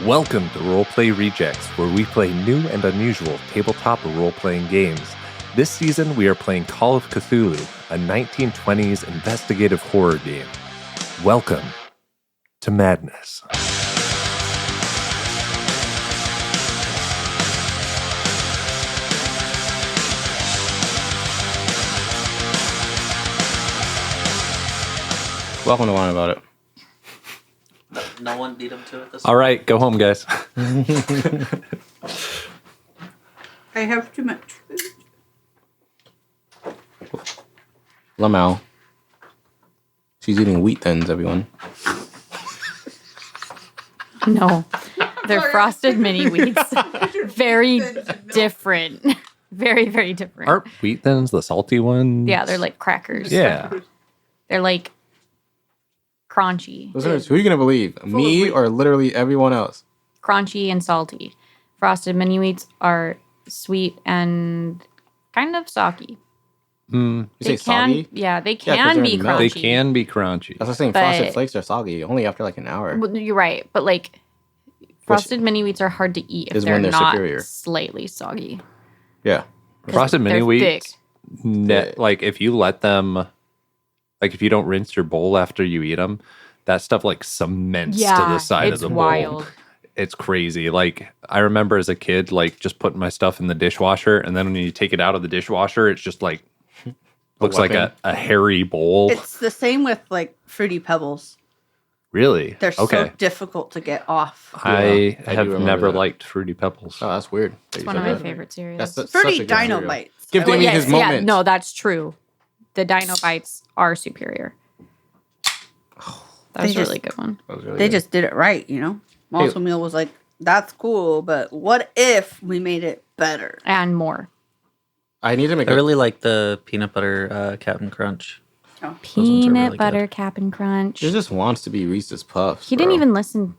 Welcome to Roleplay Rejects, where we play new and unusual tabletop role-playing games. This season, we are playing Call of Cthulhu, a 1920s investigative horror game. Welcome to Madness. Welcome to Wine About It. No one beat him to it this All right, go home, guys. I have too much food. Lamau. She's eating wheat thins, everyone. No, they're frosted mini wheats. Very different. Very, very different. Aren't wheat thins the salty ones? Yeah, they're like crackers. Yeah. They're like crunchy. Listeners, who are you going to believe? Me or literally everyone else? Crunchy and salty. Frosted mini wheats are sweet and kind of soggy. You say can, soggy? yeah, they 'cause can they're be in milk. They crunchy. can be crunchy. That's like saying But- frosted flakes are soggy only after like an hour. Well, you're right, but like frosted mini wheats are hard to eat if is they're, when they're not superior. slightly soggy. Yeah. 'Cause Frosted mini they're wheats, thick. like if you let them, like if you don't rinse your bowl after you eat them, that stuff like cements to the side of it's the bowl. wild. It's crazy. Like I remember as a kid, like just putting my stuff in the dishwasher, and then when you take it out of the dishwasher, it's just like looks like weapon. a hairy bowl. It's the same with like Fruity Pebbles. Really? They're okay. so difficult to get off. I I do have remember never that. liked Fruity Pebbles. Oh, that's weird. that It's you one said of my that. favorite cereals. That's such a Fruity good Dino cereal. Bites. Give I Danny like his it. moment. Yeah, no, that's true. The Dino Bites are superior. That's They a really good one. That was really They good. just did it right, you know? Malto Meal was like, that's cool, but what if we made it better? And more. I need to make I really like the peanut butter Captain Crunch. ones are Peanut really butter good. Cap'n Crunch. It just wants to be Reese's Puffs. He didn't bro. even listen.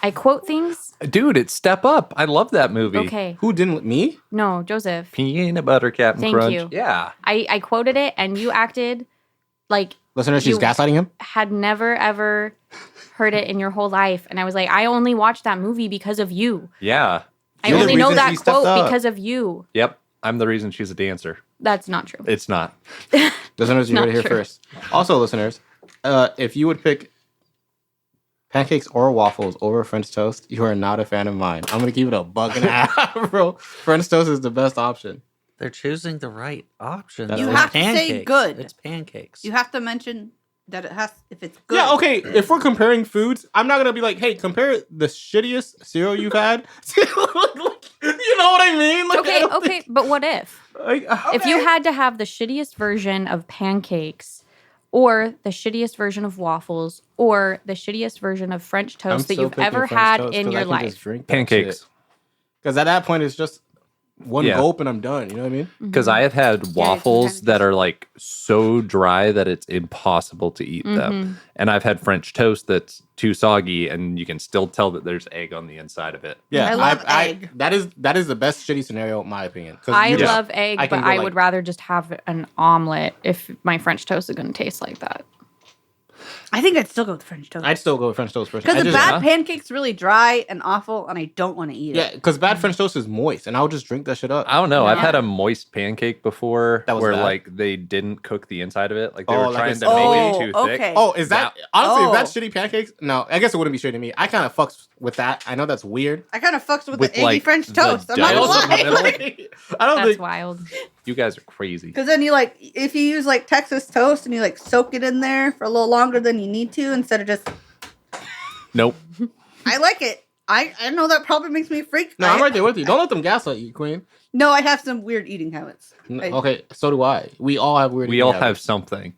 I quote things. Dude, it's Step Up. I love that movie. Okay. Who didn't? Me? No, Joseph. Peanut butter Captain Thank Crunch. you. Yeah. I quoted it and you acted like Listeners, she's You- gaslighting him? had never ever heard it in your whole life. And I was like, I only watched that movie because of you. Yeah. I You're the only know reason that she stepped quote up. because of you. Yep. I'm the reason she's a dancer. That's not true. It's not. Listeners, you Not heard it here true. first. Also, listeners, if you would pick pancakes or waffles over French toast, you are not a fan of mine. I'm gonna keep it a buck and a half, bro. French toast is the best option. They're choosing the right option. You though. have to say Pancakes. good. It's pancakes. You have to mention that it has, if it's good. Yeah, okay. If we're comparing foods, I'm not gonna be like, hey, compare the shittiest cereal you've had. You know what I mean? Like, I Okay, don't okay, but what if? think- like, If you okay. had to have the shittiest version of pancakes or the shittiest version of waffles or the shittiest version of French I'm toast that still you've picking ever French had toast in 'cause your I can life. just drink that Pancakes. shit. Because at that point, it's just one Yeah. gulp and I'm done. You know what I mean? Because I have had waffles sometimes that are like so dry that it's impossible to eat them. And I've had French toast that's too soggy and you can still tell that there's egg on the inside of it. Yeah, I love egg. That is the best shitty scenario in my opinion. 'Cause I you just- love egg, I can but go I like- would rather just have an omelet if my French toast is going to taste like that. I think I'd still go with French toast. I'd still go with French toast personally. Because I the just- bad pancake's really dry and awful, and I don't want to eat Yeah, it. because bad French toast is moist, and I'll just drink that shit up. I don't know. I've Yeah. had a moist pancake before That was where bad? like they didn't cook the inside of it. Like they Oh, were like trying it's- to make it Oh, too thick. okay. Oh, is that honestly? If that's Oh. shitty pancakes, no, I guess it wouldn't be shitty to me. I kind of fucks with that. I know that's weird. I kind of fucks with With, the eggy like, French the toast. I'm not dough gonna in the middle? lie. I don't That's think. wild. You guys are crazy. Because then you like, if you use like Texas toast and you like soak it in there for a little longer than you need to, instead of just, Nope. I like it. I know that probably makes me freak. No, I'm right there with you. Don't let them gaslight you, Queen. No, I have some weird eating habits. Okay, so do I. We all have weird. We eating all have habits. something.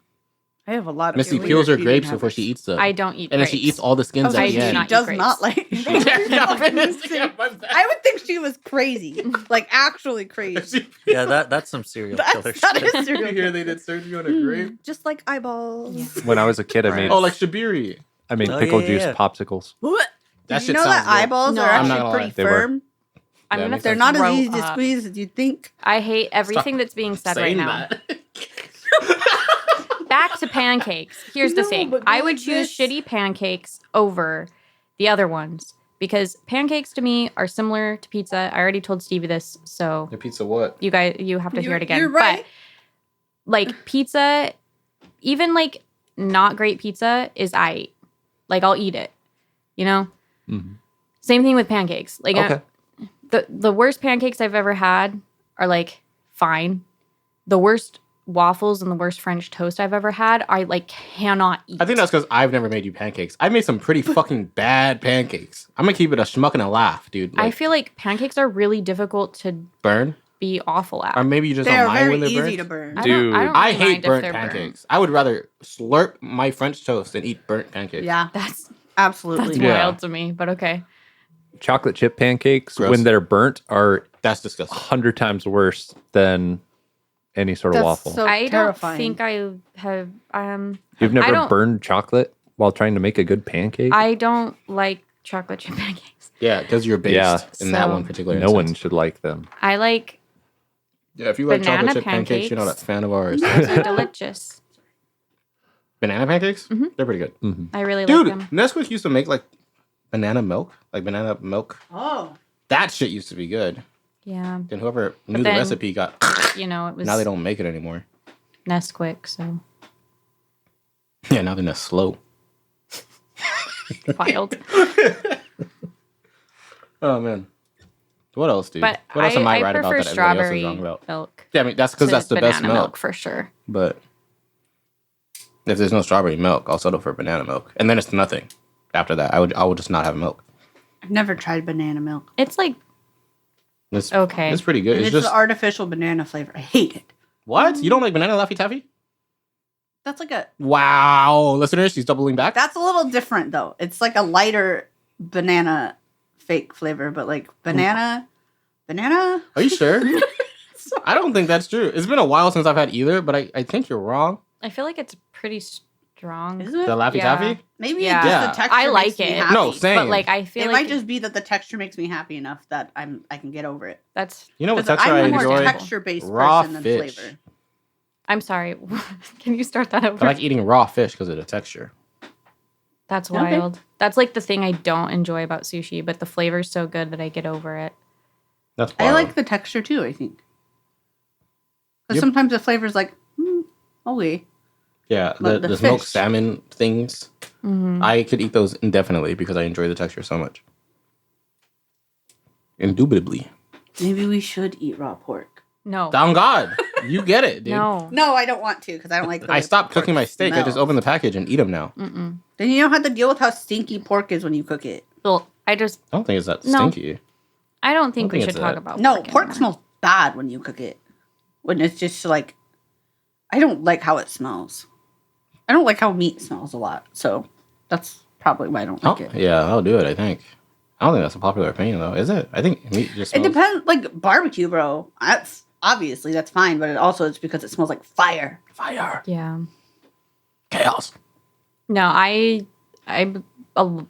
I have a lot of Missy weird peels her eating grapes habits. before she eats them. I don't eat and then grapes. she eats all the skins Oh, at I the do end. not She does grapes. not like. I would think she was crazy, like actually crazy. yeah, that's some serial killer That's that shit. is You serial. hear they did surgery on a grape? Just like eyeballs. Yeah. When I was a kid, I made Oh, like Shabiri. I made Oh, pickle yeah, juice yeah. popsicles. What? That Did shit you know that sounds good. eyeballs No. are I'm not actually gonna pretty lie. They were. firm? I'm Yeah, gonna makes They're sense. not as throw easy to up. squeeze as you think. I hate everything that's being said right Saying now. that. Back to pancakes. Here's the No, thing. but I go would like choose this. shitty pancakes over the other ones. Because pancakes to me are similar to pizza. I already told Stevie this, so Your pizza what? you have to hear it again. You're right. But like pizza, even like not great pizza is like I'll eat it. You know? Mm-hmm. Same thing with pancakes. Like Okay. the worst pancakes I've ever had are like fine. The worst waffles and the worst French toast I've ever had, I like cannot eat. I think that's because I've never made you pancakes. I made some pretty fucking bad pancakes. I'm gonna keep it a schmuck and a laugh, dude. I Like, feel like pancakes are really difficult to burn, be awful at. or maybe you just They don't are mind very when they're easy burnt. to burn. Dude, I don't I really hate mind if burnt they're pancakes. I would rather slurp my French toast than eat burnt pancakes. Yeah, That's absolutely. Yeah. wild to me, but okay. Chocolate chip pancakes, Gross. when they're burnt, are That's disgusting. 100 times worse than any sort of That's waffle. so I terrifying. don't think I have You've I never don't- burned chocolate while trying to make a good pancake? I don't like chocolate chip pancakes. Yeah, because you're based Yeah. in that So- one particular No one instance. should like them. I like Yeah, if you like Banana chocolate chip pancakes, you're not a pancakes. fan of ours. those are delicious. Banana pancakes? Mhm. They're pretty good. I really Dude, like them. Nesquik used to make like banana milk. Like banana milk. Oh, That shit used to be good. Yeah, Then whoever knew the then- recipe got... you know, it was Now they don't make it anymore. Nesquik, so Yeah, now they're not slow. wild. Oh, man. What else, dude? But What else am I right prefer about that everybody else is strawberry wrong about? milk. Yeah, I mean, that's because to that's the best banana milk. for sure. But if there's no strawberry milk, I'll settle for banana milk. And then it's nothing. After that, I would just not have milk. I've never tried banana milk. It's like It's Okay. It's pretty good. And It's it's just the artificial banana flavor. I hate it. what? You don't like banana Laffy Taffy? That's like a. Wow, listeners, she's doubling back. That's a little different though. It's like a lighter banana fake flavor, but like banana. Are you sure? I don't think that's true. It's been a while since I've had either, but I think you're wrong. I feel like it's pretty strong. Is it? The Laffy Yeah. Taffy? Maybe Yeah. it's just Yeah. the texture. I like makes me it. happy. No, same. But like I feel It like might just be that the texture makes me happy enough that I can get over it. that's You know what 'Cause texture I I'm more enjoy? texture based Raw person than fish. flavor. I'm sorry. Can you start that over? I like eating raw fish because of the texture. That's Okay. wild. That's like the thing I don't enjoy about sushi, but the flavor's so good that I get over it. That's I wild. like the texture too. I think because Yep. sometimes the flavor's like, okay. Yeah, But the the smoked fish. salmon things. Mm-hmm. I could eat those indefinitely because I enjoy the texture so much. Indubitably. Maybe we should eat raw pork. No. On God, you get it, dude. No. No, I don't want to because I don't like. The I way stopped pork cooking my steak. I just smells. open the package and eat them now. Mm-mm. Then you don't have to deal with how stinky pork is when you cook it. Well, I don't I don't think it's that No. stinky. I don't think I we think should it's talk that. about No, pork pork anymore. smells bad when you cook it. When it's just like, I don't like how it smells. I don't like how meat smells a lot. So that's probably why I don't like it. Yeah, I'll do it, I think. I don't think that's a popular opinion, though, is it? I think meat just It smells... depends. Like barbecue, bro. That's obviously that's fine, but it also it's because it smells like fire. Fire. Yeah. Chaos. No,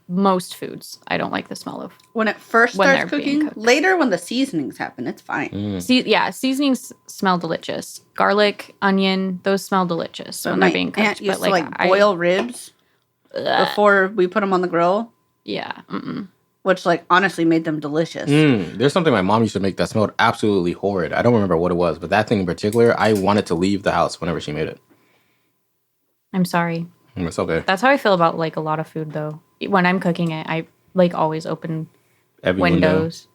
most foods I don't like the smell of. When it first When starts they're being cooking, cooked. later when the seasonings happen, it's fine. Mm. Seasonings smell delicious. Garlic, onion, those smell delicious But when my they're being aunt cooked. used But to like, boil ribs Ugh. before we put them on the grill, Yeah. Mm-mm. which like honestly made them delicious. There's something my mom used to make that smelled absolutely horrid. I don't remember what it was, but that thing in particular, I wanted to leave the house whenever she made it. I'm sorry. It's okay. That's how I feel about like a lot of food though. When I'm cooking it, I like always open Every window. windows.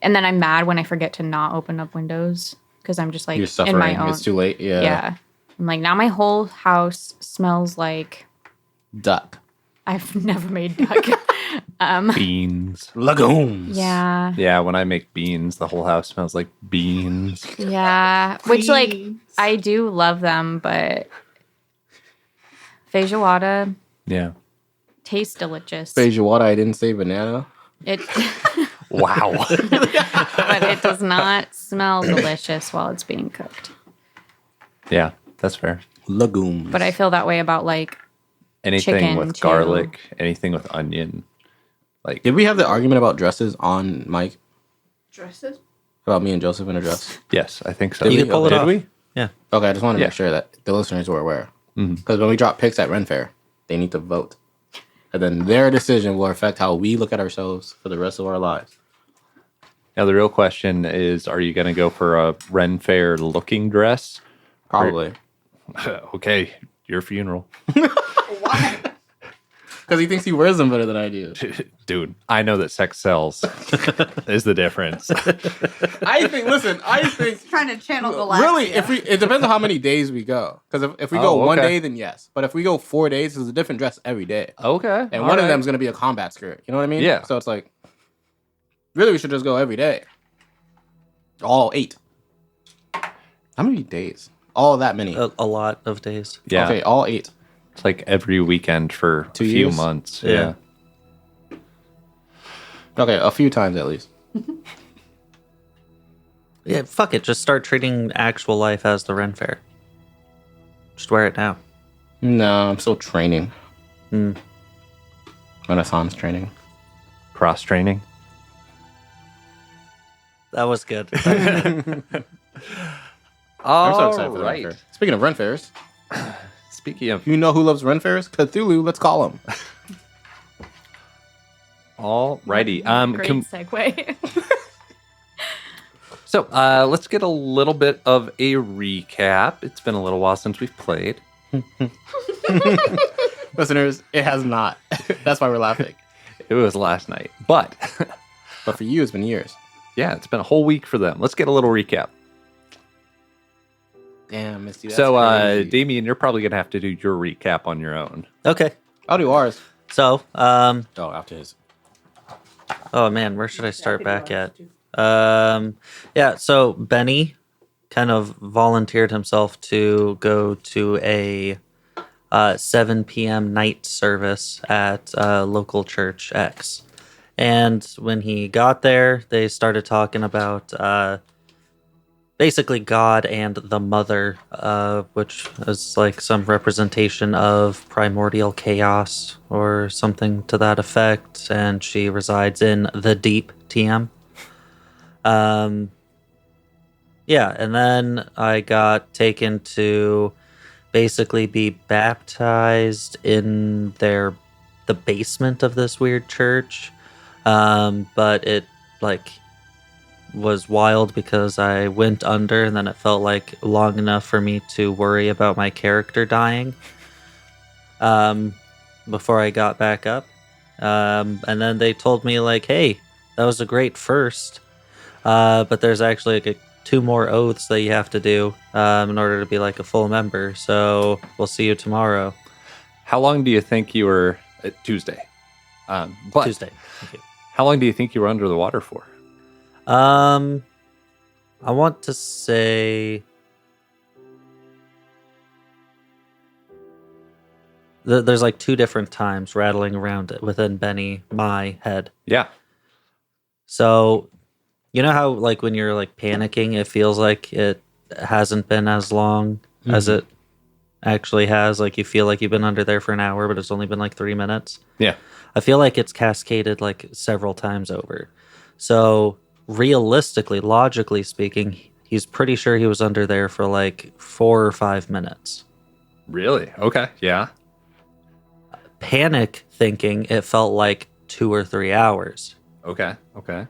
And then I'm mad when I forget to not open up windows because I'm just like You're in suffering. my own. It's too late. Yeah. Yeah. I'm like, now my whole house smells like Duck. I've never made duck. Beans. Legumes. Yeah. Yeah, when I make beans, the whole house smells like beans. Yeah. Which like I do love them, but feijoada Yeah. tastes delicious. Feijoada, I didn't say banana. It Wow. but it does not smell delicious while it's being cooked. Yeah, that's fair. Legumes. But I feel that way about like Anything Chicken, with too. garlic, anything with onion. Like, Did we have the argument about dresses on mic? Dresses? About me and Joseph in a dress? yes, I think so. Did You we- can pull it Did off. we? Yeah. Okay, I just wanted to Yeah. make sure that the listeners were aware. Mhm. Because when we drop picks at Ren Fair, they need to vote. and then their decision will affect how we look at ourselves for the rest of our lives. Now, the real question is, are you going to go for a Ren Fair looking dress? Probably. Okay, your funeral. Why? Because he thinks he wears them better than I do. Dude, I know that sex sells is the difference. I think Trying to channel Galaxia. really, it depends on how many days we go. Because if we go one day, then yes. But if we go 4 days, it's a different dress every day. Okay. And one of them is going to be a combat skirt. You know what I mean? Yeah. So it's like, really, we should just go every day. All 8. How many days? All that many. A lot of days. Yeah. Okay, all 8. It's like every weekend for 2 a few years? months. Yeah. Okay, a few times at least. Yeah, fuck it. Just start treating actual life as the Ren Fair. Just wear it now. No, I'm still training. Renaissance training. Cross training. That was good. I'm so excited for the Ren Fair. Speaking of Ren Fairs, Speaking of, you know who loves Ren Fairs? Cthulhu, let's call him. alrighty. Great segue. So let's get a little bit of a recap. It's been a little while since we've played. Listeners, it has not. That's why we're laughing. It was last night. But But for you, it's been years. yeah, it's been a whole week for them. Let's get a little recap. Damn, Misty. That's So, crazy. Damien, you're probably going to have to do your recap on your own. Okay. I'll do ours. So, Oh, after his. oh man, where should I start back at? Yeah, so Benny kind of volunteered himself to go to a 7 p.m. night service at local church X. And when he got there, they started talking about basically God and the Mother, which is like some representation of primordial chaos or something to that effect. And she resides in the deep TM. Yeah, and then I got taken to basically be baptized in the basement of this weird church. But it like was wild because I went under and then it felt like long enough for me to worry about my character dying before I got back up. And then they told me like, hey, that was a great first. But there's actually like 2 more oaths that you have to do in order to be like a full member. So we'll see you tomorrow. How long do you think you were at Tuesday? But Tuesday. Thank you. How long do you think you were under the water for? I want to say there's like 2 different times rattling around it within my head. Yeah. So, you know how like when you're like panicking, it feels like it hasn't been as long as it actually has. Like you feel like you've been under there for an hour, but it's only been like 3 minutes. Yeah. I feel like it's cascaded like several times over. So realistically, logically speaking, he's pretty sure he was under there for like 4 or 5 minutes. Really? Okay. Yeah. Panic thinking it felt like 2 or 3 hours. Okay. Okay.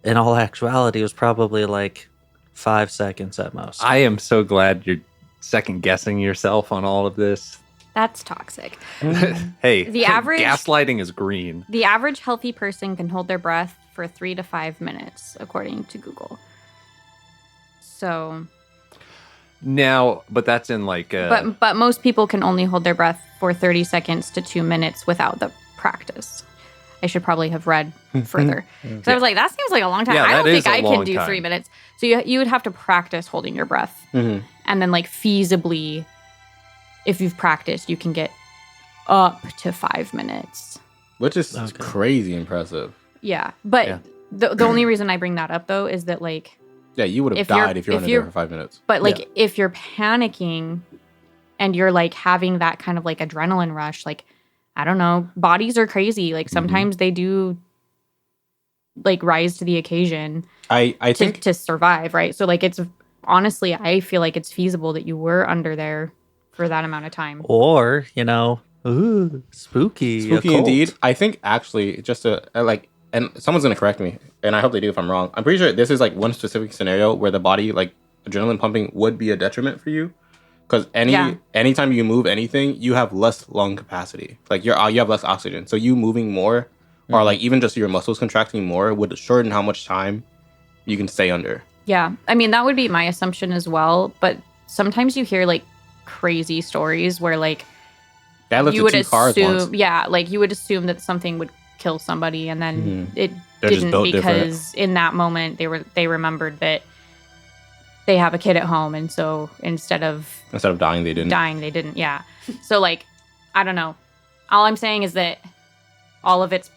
In all actuality, it was probably like 5 seconds at most. I am so glad you're second guessing yourself on all of this. That's toxic. Hey, The average- gaslighting is green. The average healthy person can hold their breath for 3 to 5 minutes, according to Google. So, Now, but that's in like but most people can only hold their breath for 30 seconds to 2 minutes without the practice. I should probably have read further. So I was like, that seems like a long time. Yeah, I don't that is think a I can long do time. 3 minutes. So you would have to practice holding your breath. Mhm. And then like feasibly, if you've practiced, you can get up to 5 minutes. Which is Okay. crazy impressive. Yeah. But Yeah. the only reason I bring that up though is that like, Yeah, you would have If you're- died if you were if under you're- there for 5 minutes. but like if you're panicking and you're like having that kind of like adrenaline rush, like, I don't know, bodies are crazy. Like sometimes they do like rise to the occasion I to, think to survive, right? So like it's honestly, I feel like it's feasible that you were under there for that amount of time. Or, you know, Ooh, spooky. Spooky occult. indeed. I think actually, just to like, and someone's gonna correct me, and I hope they do if I'm wrong. I'm pretty sure this is like one specific scenario where the body, like adrenaline pumping, would be a detriment for you, because anytime you move anything, you have less lung capacity. Like you have less oxygen, so you moving more, or like even just your muscles contracting more, would shorten how much time you can stay under. Yeah. I mean, that would be my assumption as well. But sometimes you hear like crazy stories where like That lifted you would 2 cars once. assume, yeah, like you would assume that something would kill somebody, and then it They're just didn't built different. because in that moment they remembered that they have a kid at home, and so instead of dying, they didn't. dying, they didn't. Yeah. So like, I don't know. All I'm saying is that all of it's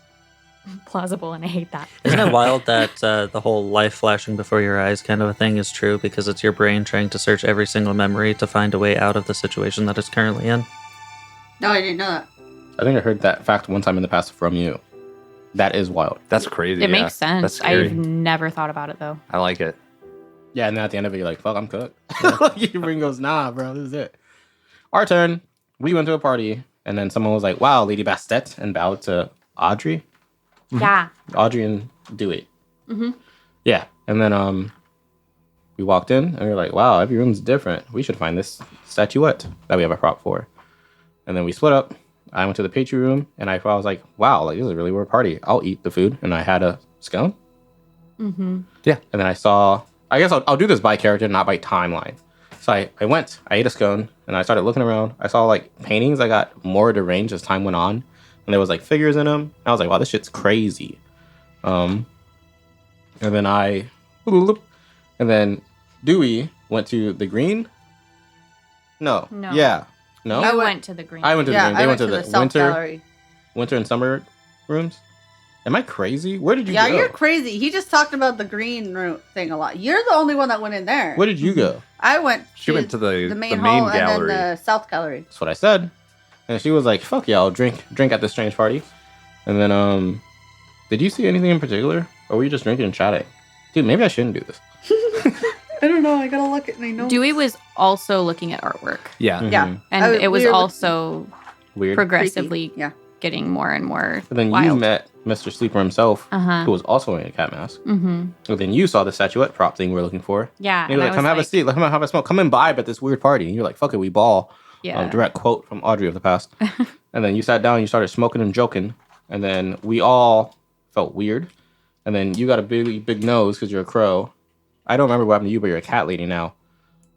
plausible, and I hate that. Isn't it wild that the whole life flashing before your eyes kind of a thing is true because it's your brain trying to search every single memory to find a way out of the situation that it's currently in? No, I didn't know that. I think I heard that fact one time in the past from you. That is wild. That's crazy. It yeah. makes sense. That's scary. I've never thought about it though. I like it. Yeah, and then at the end of it, you're like, fuck, I'm cooked. Your brain goes, nah, bro, this is it. Our turn. We went to a party, and then someone was like, wow, Lady Bastet, and bowed to Audrey. Yeah. Audrey and Dewey. Yeah, and then we walked in, and we were like, wow, every room's different. We should find this statuette that we have a prop for. And then we split up. I went to the pastry room, and I was like, wow, like this is a really weird party. I'll eat the food. And I had a scone. Yeah. And then I guess I'll do this by character, not by timeline. So I ate a scone, and I started looking around. I saw like paintings that got more deranged as time went on. And there was like figures in them. And I was like, wow, this shit's crazy. And then Dewey went to the green. No. No. Yeah. No. You went to the green. I went to the Yeah, green. They I went to the the South Gallery. winter and summer rooms. Am I crazy? Where did you Yeah, go? you're crazy. He just talked about the green room thing a lot. You're the only one that went in there. Where did you go? I went. She went to the main main hall gallery. and then the South Gallery. That's what I said. And she was like, fuck y'all, drink at this strange party. And then, did you see anything in particular? Or were you just drinking and chatting? Dude, maybe I shouldn't do this. I don't know. I gotta look at my notes. Dewey was also looking at artwork, Yeah. Yeah. and it was we were also Weird. progressively Creepy. Yeah. getting more and more And then you wild. met Mr. Sleeper himself, Uh-huh. who was also wearing a cat mask. Mm-hmm. And then you saw the statuette prop thing we were looking for. Yeah. And he was and I like, come have a seat. Come have a smoke. Come and vibe at this weird party. And you're like, fuck it, we ball. Yeah. Direct quote from Audrey of the past. And then you sat down, you started smoking and joking. And then we all felt weird. And then you got a big nose because you're a crow. I don't remember what happened to you, but you're a cat lady now.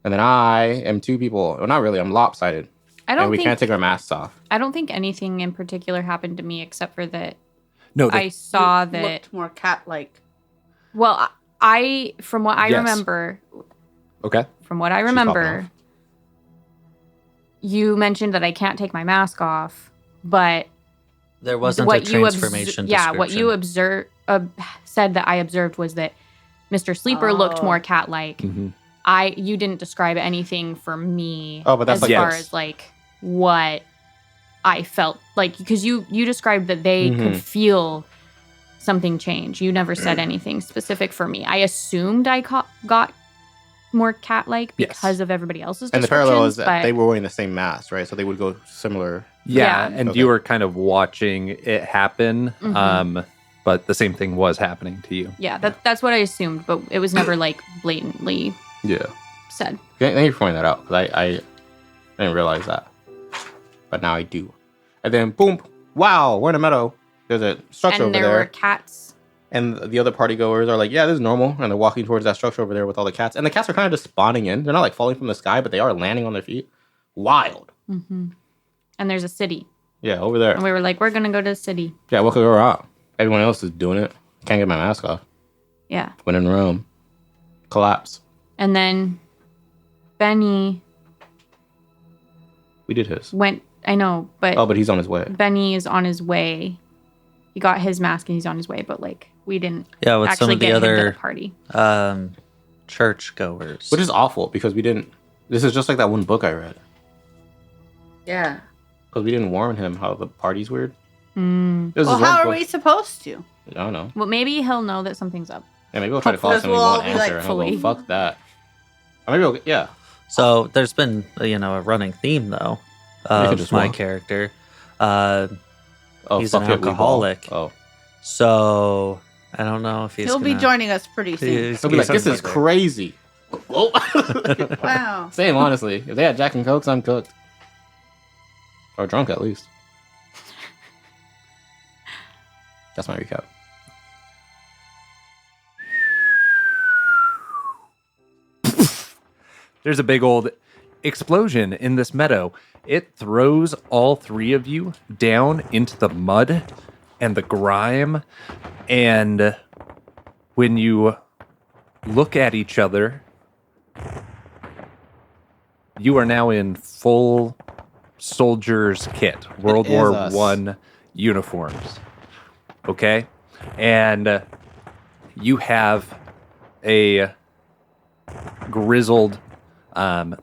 And then I am 2 people. Well, not really. I'm lopsided. I And don't we think can't take our masks off. I don't think anything in particular happened to me except for that No, I saw You that. looked more cat-like. Well, I from what I Yes. remember, okay. from what I She's popping remember, off. you mentioned that I can't take my mask off, but There wasn't a what you transformation what you description. observed said that I observed was that Mr. Sleeper looked Oh. more cat-like. Mhm. You didn't describe anything for me Oh, but that's as like far yes. as like what I felt like, because you described that they Mhm. could feel something change. You never said anything specific for me. I assumed I got more cat-like Yes. because of everybody else's And the parallel is descriptions, that but they were wearing the same mask, right? So they would go similar. Yeah, Yeah. and Okay. you were kind of watching it happen, Mhm. but the same thing was happening to you. yeah, that's what I assumed, but it was never like blatantly Yeah. said. Thank you for pointing that out. 'Cause I didn't realize that. But now I do. And then, boom. Wow, we're in a meadow. There's a structure And over there there. were cats. And the other party goers are like, yeah, this is normal. And they're walking towards that structure over there with all the cats. And the cats are kind of just spawning in. They're not like falling from the sky, but they are landing on their feet. Wild. Hmm. And there's a city. Yeah, over there. And we were like, we're going to go to the city. Yeah, what could go wrong? Everyone else is doing it. Can't get my mask off. Yeah. When in Rome. Collapse. And then Benny We did his. went, I know, but Oh, but he's on his way. Benny is on his way. He got his mask and he's on his way, but like we didn't Yeah, with some actually of the get him to other the party. church goers. Which is awful because we didn't. This is just like that one book I read. Yeah. Because we didn't warn him how the party's weird. Mm. This Well, is one how are book- we supposed to? I don't know. Well, maybe he'll know that something's up. Yeah, maybe we'll try to call Because somebody we'll won't all be answer. like, and he'll fully. go, fuck that. Or maybe yeah. So there's been a running theme though You could of just my walk. character. Uh, Oh, he's an fuck it, we ball. alcoholic. Oh. So I don't know if He'll be joining us pretty soon. He'll be like, this is crazy. Whoa. Wow. Same, honestly. If they had Jack and Cokes, I'm cooked. Or drunk, at least. That's my recap. There's a big old explosion in this meadow. It throws all three of you down into the mud and the grime. And when you look at each other, you are now in full soldier's kit, World War I uniforms. Okay? And you have a grizzled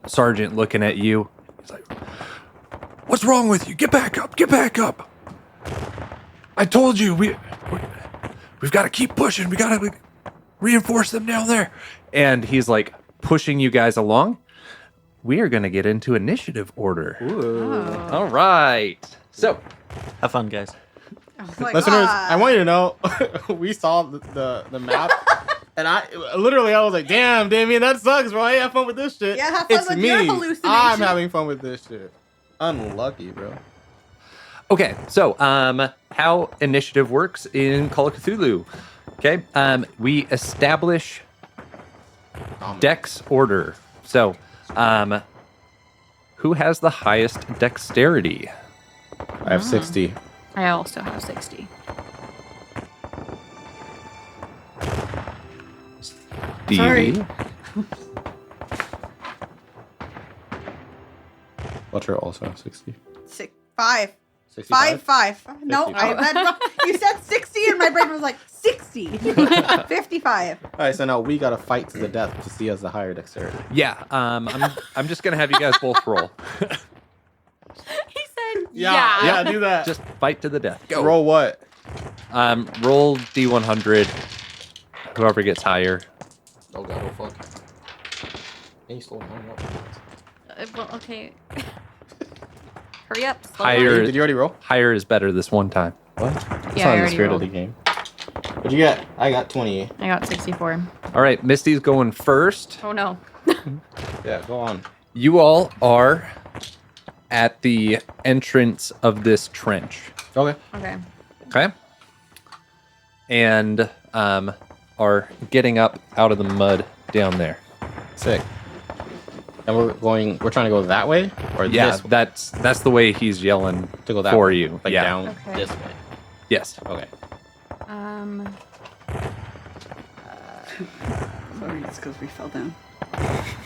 sergeant looking at you. He's like, "What's wrong with you? Get back up! Get back up! I told you we've got to keep pushing. We got to reinforce them down there." And he's like pushing you guys along. We are going to get into initiative order. Oh. All right. So, Have fun, guys. I was like, Listeners, I want you to know, we saw the map, and I was like, damn, Damien, that sucks, bro. I have fun with this shit. Yeah, have fun it's with me. your hallucination. I'm having fun with this shit. Unlucky, bro. okay. So, how initiative works in Call of Cthulhu. Okay. We establish dex order. So, who has the highest dexterity? I have 60. I also have 60. Sorry. Dee. Butcher also have 60. 5. 65? 5. No, 55. I read wrong. You said 60 and my brain was like 60. 55. All right, so now we got to fight to the death to see us the higher dexterity. Yeah. I'm just gonna have you guys both roll. He said, Yeah, do that. Just fight to the death. Go. roll what? Roll D100. Whoever gets higher. Oh god, oh fuck. Hey, slow down. Well, okay. Hurry up. Slow Higher. down. Did you already roll? Higher is better this one time. What? That's Yeah, I not in the already spirit rolled. of the game. What'd you get? I got 20. I got 64. All right, Misty's going first. Oh no. Yeah, go on. You all are at the entrance of this trench. Okay. Okay. Okay. And are getting up out of the mud down there. Sick. And we're trying to go that way? Or Yeah, this way? that's the way he's yelling To go that for way? you. Like yeah. down Okay. this way. Yes. Okay. Sorry, it's because we fell down.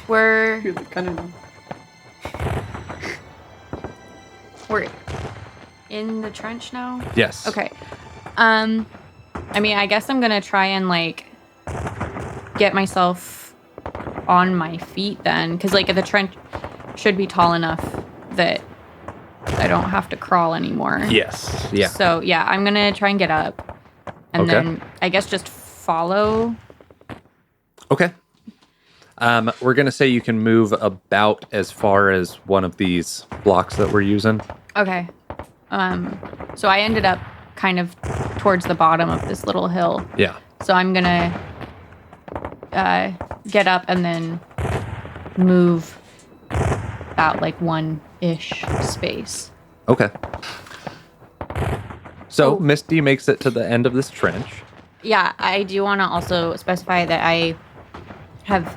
We're You're like, I don't know. we're in the trench now. Yes. Okay. I mean, I guess I'm gonna try and like get myself on my feet then, because like the trench should be tall enough that I don't have to crawl anymore. Yes. Yeah. So yeah, I'm gonna try and get up, and Okay. then I guess just follow. Okay. We're gonna say you can move about as far as one of these blocks that we're using. Okay. So I ended up kind of towards the bottom of this little hill. Yeah. So I'm gonna get up and then move about like one-ish space. Okay. So Oh. Misty makes it to the end of this trench. Yeah, I do want to also specify that I have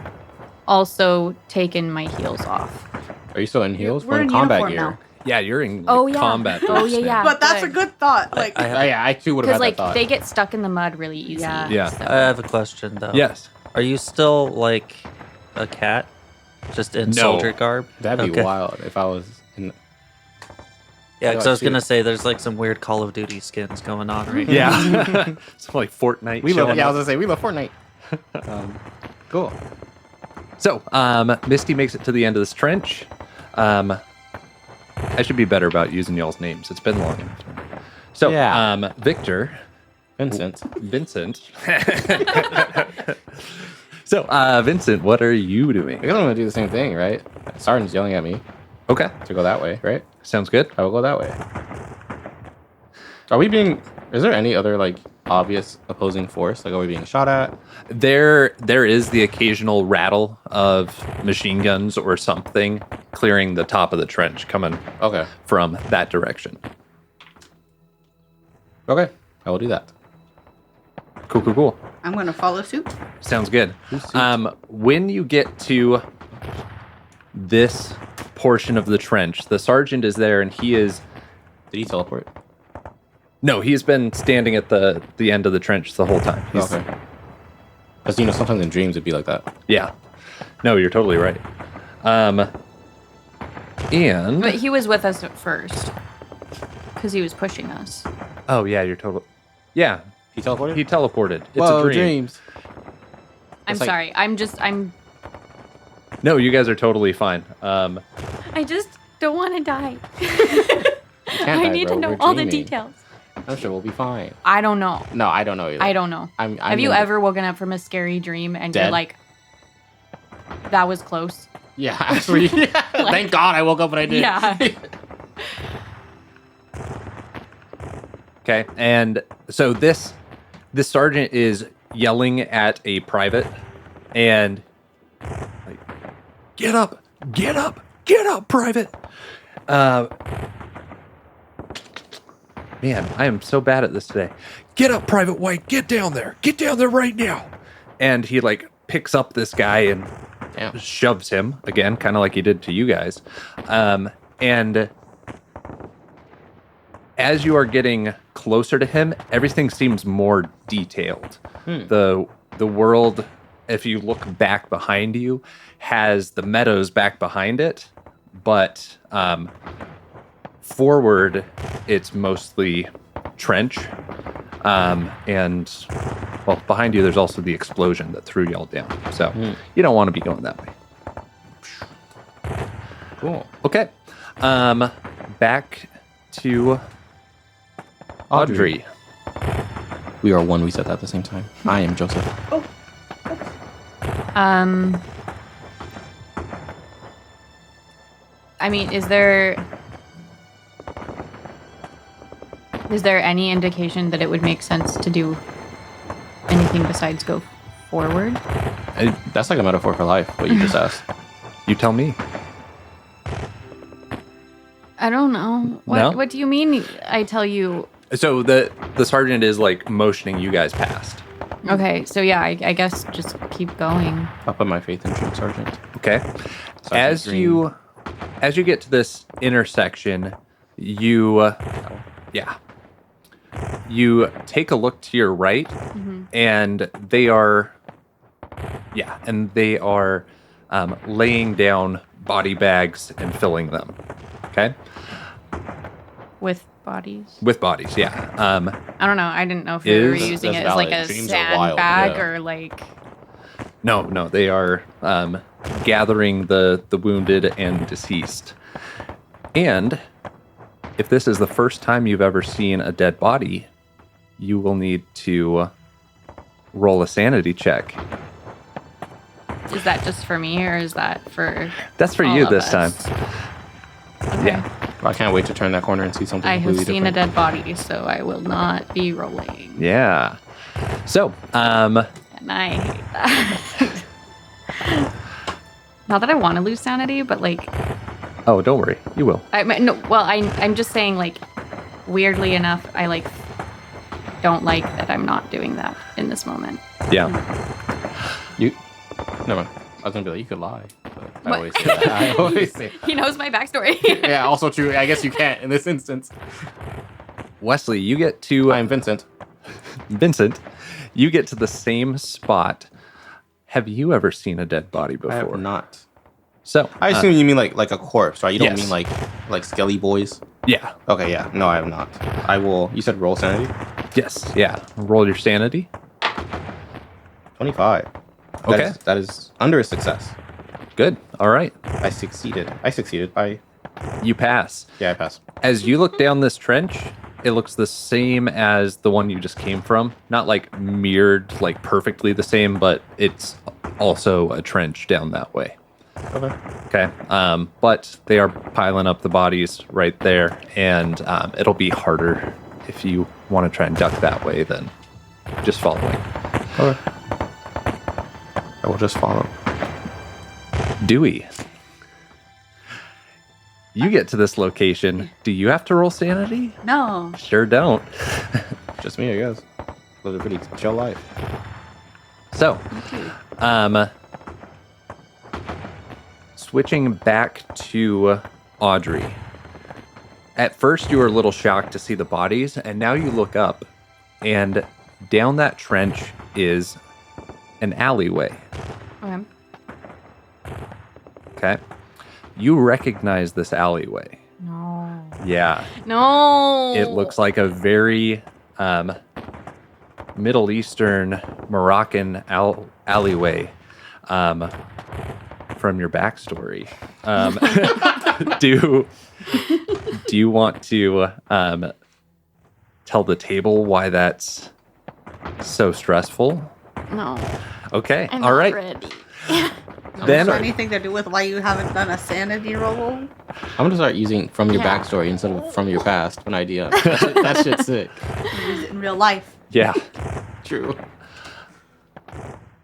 also taken my heels off. Are you still in heels? We're We're in in combat uniform gear. now. Yeah, you're in Oh yeah. combat. Oh boots yeah, now. yeah. But that's a good thought. Like, I have, Yeah, I too would have Because had that like thought. they get stuck in the mud really easy. Yeah. Yeah. So. I have a question though. Yes. Are you still like a cat? Just in No. soldier garb? That'd be Okay. wild if I was in. Yeah, because I was see gonna it. say there's like some weird Call of Duty skins going on right now. Yeah. It's like Fortnite. We love. showing Yeah, I up. was gonna say we love Fortnite. Cool. So, Misty makes it to the end of this trench. I should be better about using y'all's names. It's been long enough. So, Yeah. Victor, Vincent. Vincent. So, Vincent, what are you doing? I guess I'm gonna do the same thing, right? Sergeant's yelling at me Okay, to go that way, right? sounds good. I will go that way. Is there any other like obvious opposing force? Like, are we being shot at? There is the occasional rattle of machine guns or something clearing the top of the trench coming from that direction. Okay, I will do that. Cool. I'm going to follow suit. Sounds good. When you get to this portion of the trench, the sergeant is there, and he is... Did he teleport? No, he's been standing at the end of the trench the whole time. Okay. Because, sometimes in dreams it'd be like that. Yeah. No, you're totally right. And... But he was with us at first. Because he was pushing us. Oh, yeah, you're totally... Yeah. He teleported? He teleported. It's Whoa, a dream. dreams. I'm sorry. I'm... No, you guys are totally fine. I just don't want to die. I need to know all the details. I'm sure we'll be fine. I don't know. No, I don't know either. I don't know. Have you ever woken up from a scary dream and Dead? you're like, that was close? Yeah, actually. Thank God I woke up when I did. Yeah. Okay, and so this sergeant is yelling at a private, and like, get up, private. Man, I am so bad at this today. Get up, Private White. Get down there right now. And he like picks up this guy and shoves him again, kind of like he did to you guys. And as you are getting closer to him, everything seems more detailed. The world, if you look back behind you, has the meadows back behind it, but forward, it's mostly trench. And, well, behind you, there's also the explosion that threw y'all down. So you don't want to be going that way. Cool. Okay. Back to Audrey. We are one. We said that at the same time. I am Joseph. I mean, is there any indication that it would make sense to do anything besides go forward? That's like a metaphor for life, what you just asked. You tell me. I don't know. What do you mean I tell you? So the sergeant is like motioning you guys past. Okay, so yeah, I guess just keep going. I'll put my faith in Dream Sergeant. Okay. Sergeant As you get to this intersection, you take a look to your right, and they are laying down body bags and filling them. Okay. With bodies? With bodies, yeah. I don't know. I didn't know if we were using it as like a Dreams are wild, sandbag yeah. or like... No, they are gathering the wounded and deceased. And if this is the first time you've ever seen a dead body, you will need to roll a sanity check. Is that just for me or is that for... That's for all you of this us? time. Okay. Yeah. I can't wait to turn that corner and see something I have completely seen different. a dead body, so I will not be rolling. Yeah. So, And I hate that. Not that I want to lose sanity, but like... oh, don't worry. You will. I'm just saying, like, weirdly enough, I like don't like that I'm not doing that in this moment. Yeah. Never mind. I was gonna be like, you could lie. But I What? always say that. I always say. He knows my backstory. Yeah, also true. I guess you can't in this instance. Wesley, you get to... I'm Vincent. Vincent, you get to the same spot. Have you ever seen a dead body before? I have not. So, I assume you mean like a corpse, right? You don't yes. mean like Skelly Boys. yeah. Okay, yeah. No, I have not. I will. You said roll sanity. Yes, yeah. Roll your sanity. 25. Okay. That is under a success. Good. All right. I succeeded. You pass. Yeah, I passed. As you look down this trench, it looks the same as the one you just came from. Not like mirrored, like perfectly the same, but it's also a trench down that way. Okay. Okay. But they are piling up the bodies right there, and it'll be harder if you want to try and duck that way, then just follow me. Okay. I will just follow. Dewey, you get to this location. Do you have to roll sanity? No. Sure don't. Just me, I guess. Live a pretty chill life. So, switching back to Audrey. At first, you were a little shocked to see the bodies, and now you look up, and down that trench is an alleyway. Okay. Okay. You recognize this alleyway. No. Yeah. No. It looks like a very Middle Eastern Moroccan alleyway from your backstory. Do you want to tell the table why that's so stressful? No. Okay. I'm All not right. ready. Then Is there anything to do with why you haven't done a sanity roll? I'm gonna start using from your Yeah. backstory instead of from your past. An idea. That shit's sick. Use it in real life. Yeah. True.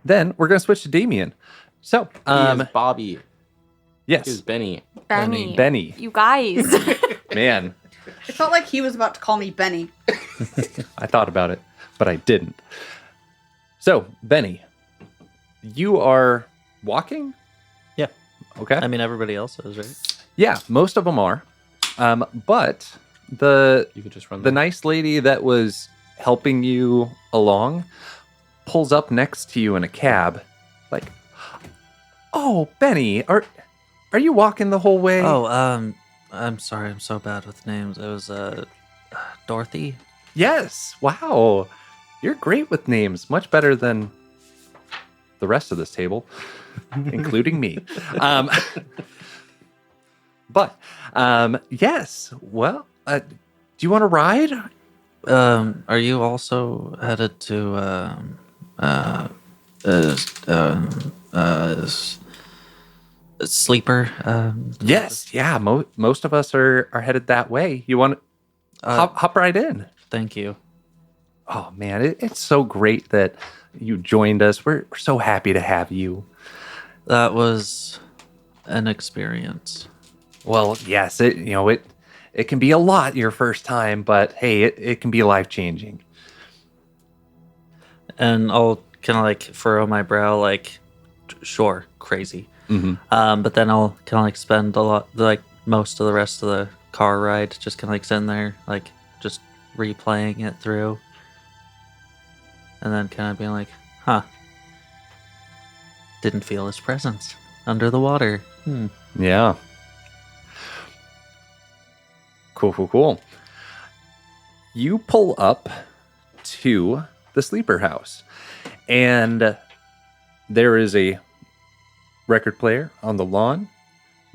Then we're gonna switch to Damien. So, He is Bobby. yes, He is Benny. Benny. You guys. Man, It felt like he was about to call me Benny. I thought about it, but I didn't. So, Benny, you are walking? Yeah. Okay. I mean, everybody else is, right? Yeah, most of them are. But the You could just run. the nice lady that was helping you along pulls up next to you in a cab, like, "Oh, Benny, are you walking the whole way?" Oh, I'm sorry. I'm so bad with names. It was, Dorothy. Yes. Wow. You're great with names, much better than the rest of this table, including me. But yes. Well, do you want to ride? Are you also headed to, Sleeper? Yes. Yeah. Most of us are headed that way. You want to hop right in? Thank you. Oh man, it's so great that you joined us. We're so happy to have you. That was an experience. Well, yes, it can be a lot your first time, but hey, it can be life changing. And I'll kind of like furrow my brow, like, sure, crazy. Mm-hmm. But then I'll kind of like spend a lot, like most of the rest of the car ride, just kind of like sitting there, like just replaying it through. And then kind of being like, huh. Didn't feel his presence under the water. Yeah. Cool. You pull up to the sleeper house, and there is a record player on the lawn.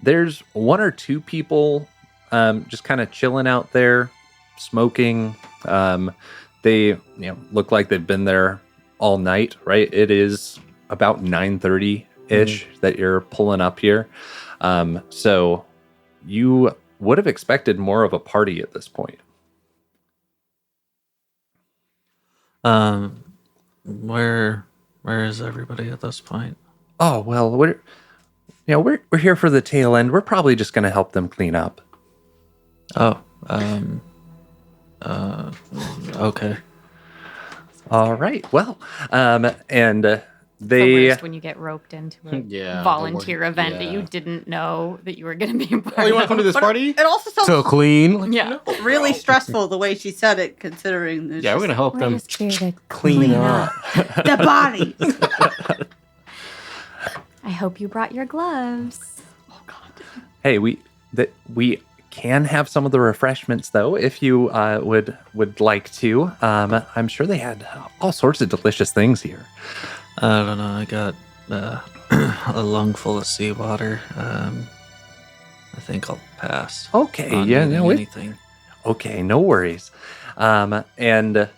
There's one or two people just kind of chilling out there, smoking. They look like they've been there all night, right? It is about 9:30-ish that you're pulling up here. So you would have expected more of a party at this point. Where is everybody at this point? Oh, well, we're here for the tail end. We're probably just going to help them clean up. Oh, okay. All right. Well, and The they worst when you get roped into a Yeah, the volunteer worst. event that you Yeah. didn't know that you were going to be a part Oh, you want to of. come to this party? It also sounds So clean. Like, Yeah. really stressful the way she said it, considering there's Yeah, we're gonna help We're them just here to clean up. the bodies. I hope you brought your gloves. hey, we can have some of the refreshments though, if you would like to. I'm sure they had all sorts of delicious things here. I don't know. I got a lung full of seawater. I think I'll pass. Okay, on yeah, eating no, anything. okay, no worries. And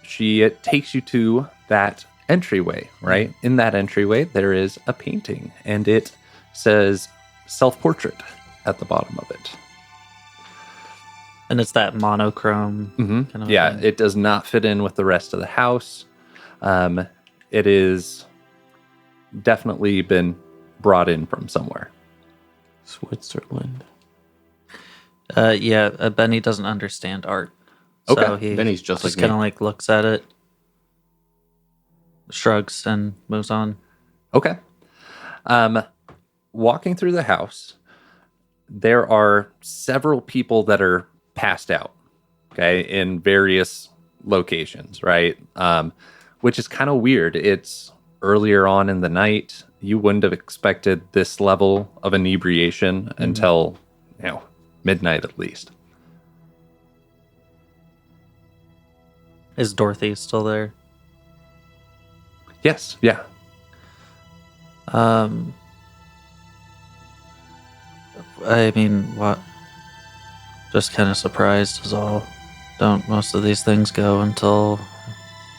she takes you to that entryway, right? In that entryway, there is a painting, and it says self-portrait at the bottom of it. And it's that monochrome kind of Yeah, thing. it does not fit in with the rest of the house. It is definitely been brought in from somewhere. Switzerland. Benny doesn't understand art. So Okay. Benny's just like kind of me. like looks at it, shrugs, and moves on. Okay. Walking through the house, there are several people that are passed out, okay, in various locations, right? Which is kind of weird. It's earlier on in the night. You wouldn't have expected this level of inebriation until, midnight at least. Is Dorothy still there? Yes, yeah. I mean, what? Just kind of surprised is all. Don't most of these things go until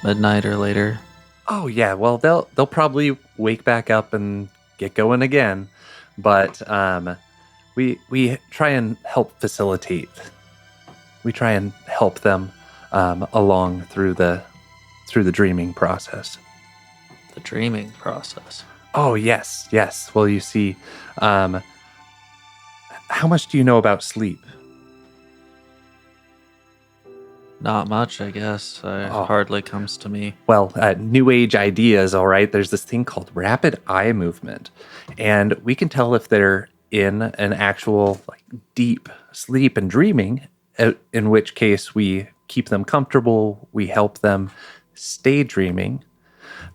midnight or later? Oh yeah, well they'll probably wake back up and get going again, but we try and help facilitate. We try and help them along through the dreaming process. The dreaming process. Oh yes, yes. Well, you see, how much do you know about sleep? Not much, I guess. Hardly comes to me. Well, new age ideas, all right. There's this thing called rapid eye movement, and we can tell if they're in an actual like deep sleep and dreaming, in which case we keep them comfortable, we help them stay dreaming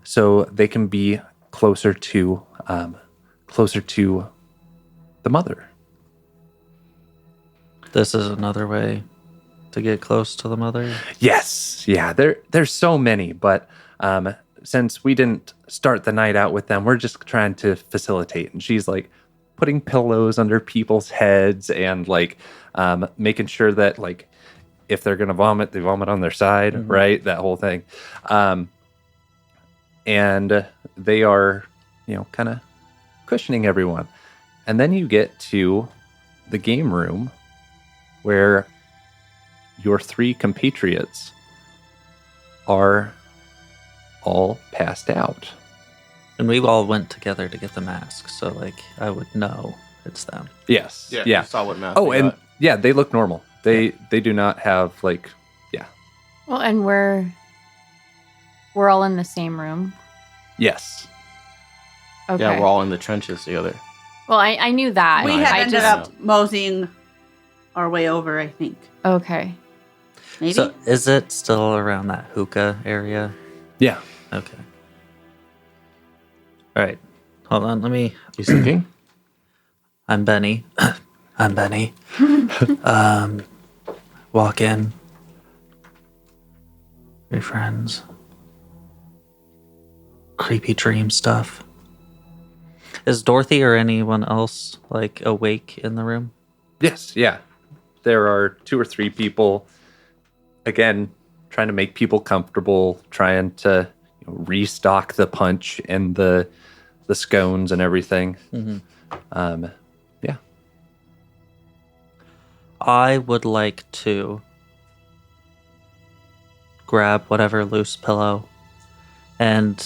so they can be closer to the mother. This is another way to get close to the mother. Yes, yeah. There's so many, but since we didn't start the night out with them, we're just trying to facilitate. And she's like putting pillows under people's heads and like making sure that like if they're gonna vomit, they vomit on their side, right? That whole thing. And they are, kind of cushioning everyone. And then you get to the game room where your three compatriots are all passed out. And we all went together to get the masks, so like I would know it's them. Yes. Yeah. Yeah. You saw what mask Oh, they and got. yeah, they look normal. They do not have like, yeah. Well, and we're all in the same room. Yes. Okay. Yeah, we're all in the trenches together. Well, I knew that. We I had I ended just up moseying our way over, I think. okay. Maybe? So is it still around that hookah area? Yeah. Okay. All right. Hold on. Let me. You thinking? I'm Benny. I'm Benny. Walk in. Your friends. Creepy dream stuff. Is Dorothy or anyone else like awake in the room? Yes. Yeah. There are 2 or 3 people, again, trying to make people comfortable, trying to restock the punch and the scones and everything. Yeah. I would like to grab whatever loose pillow and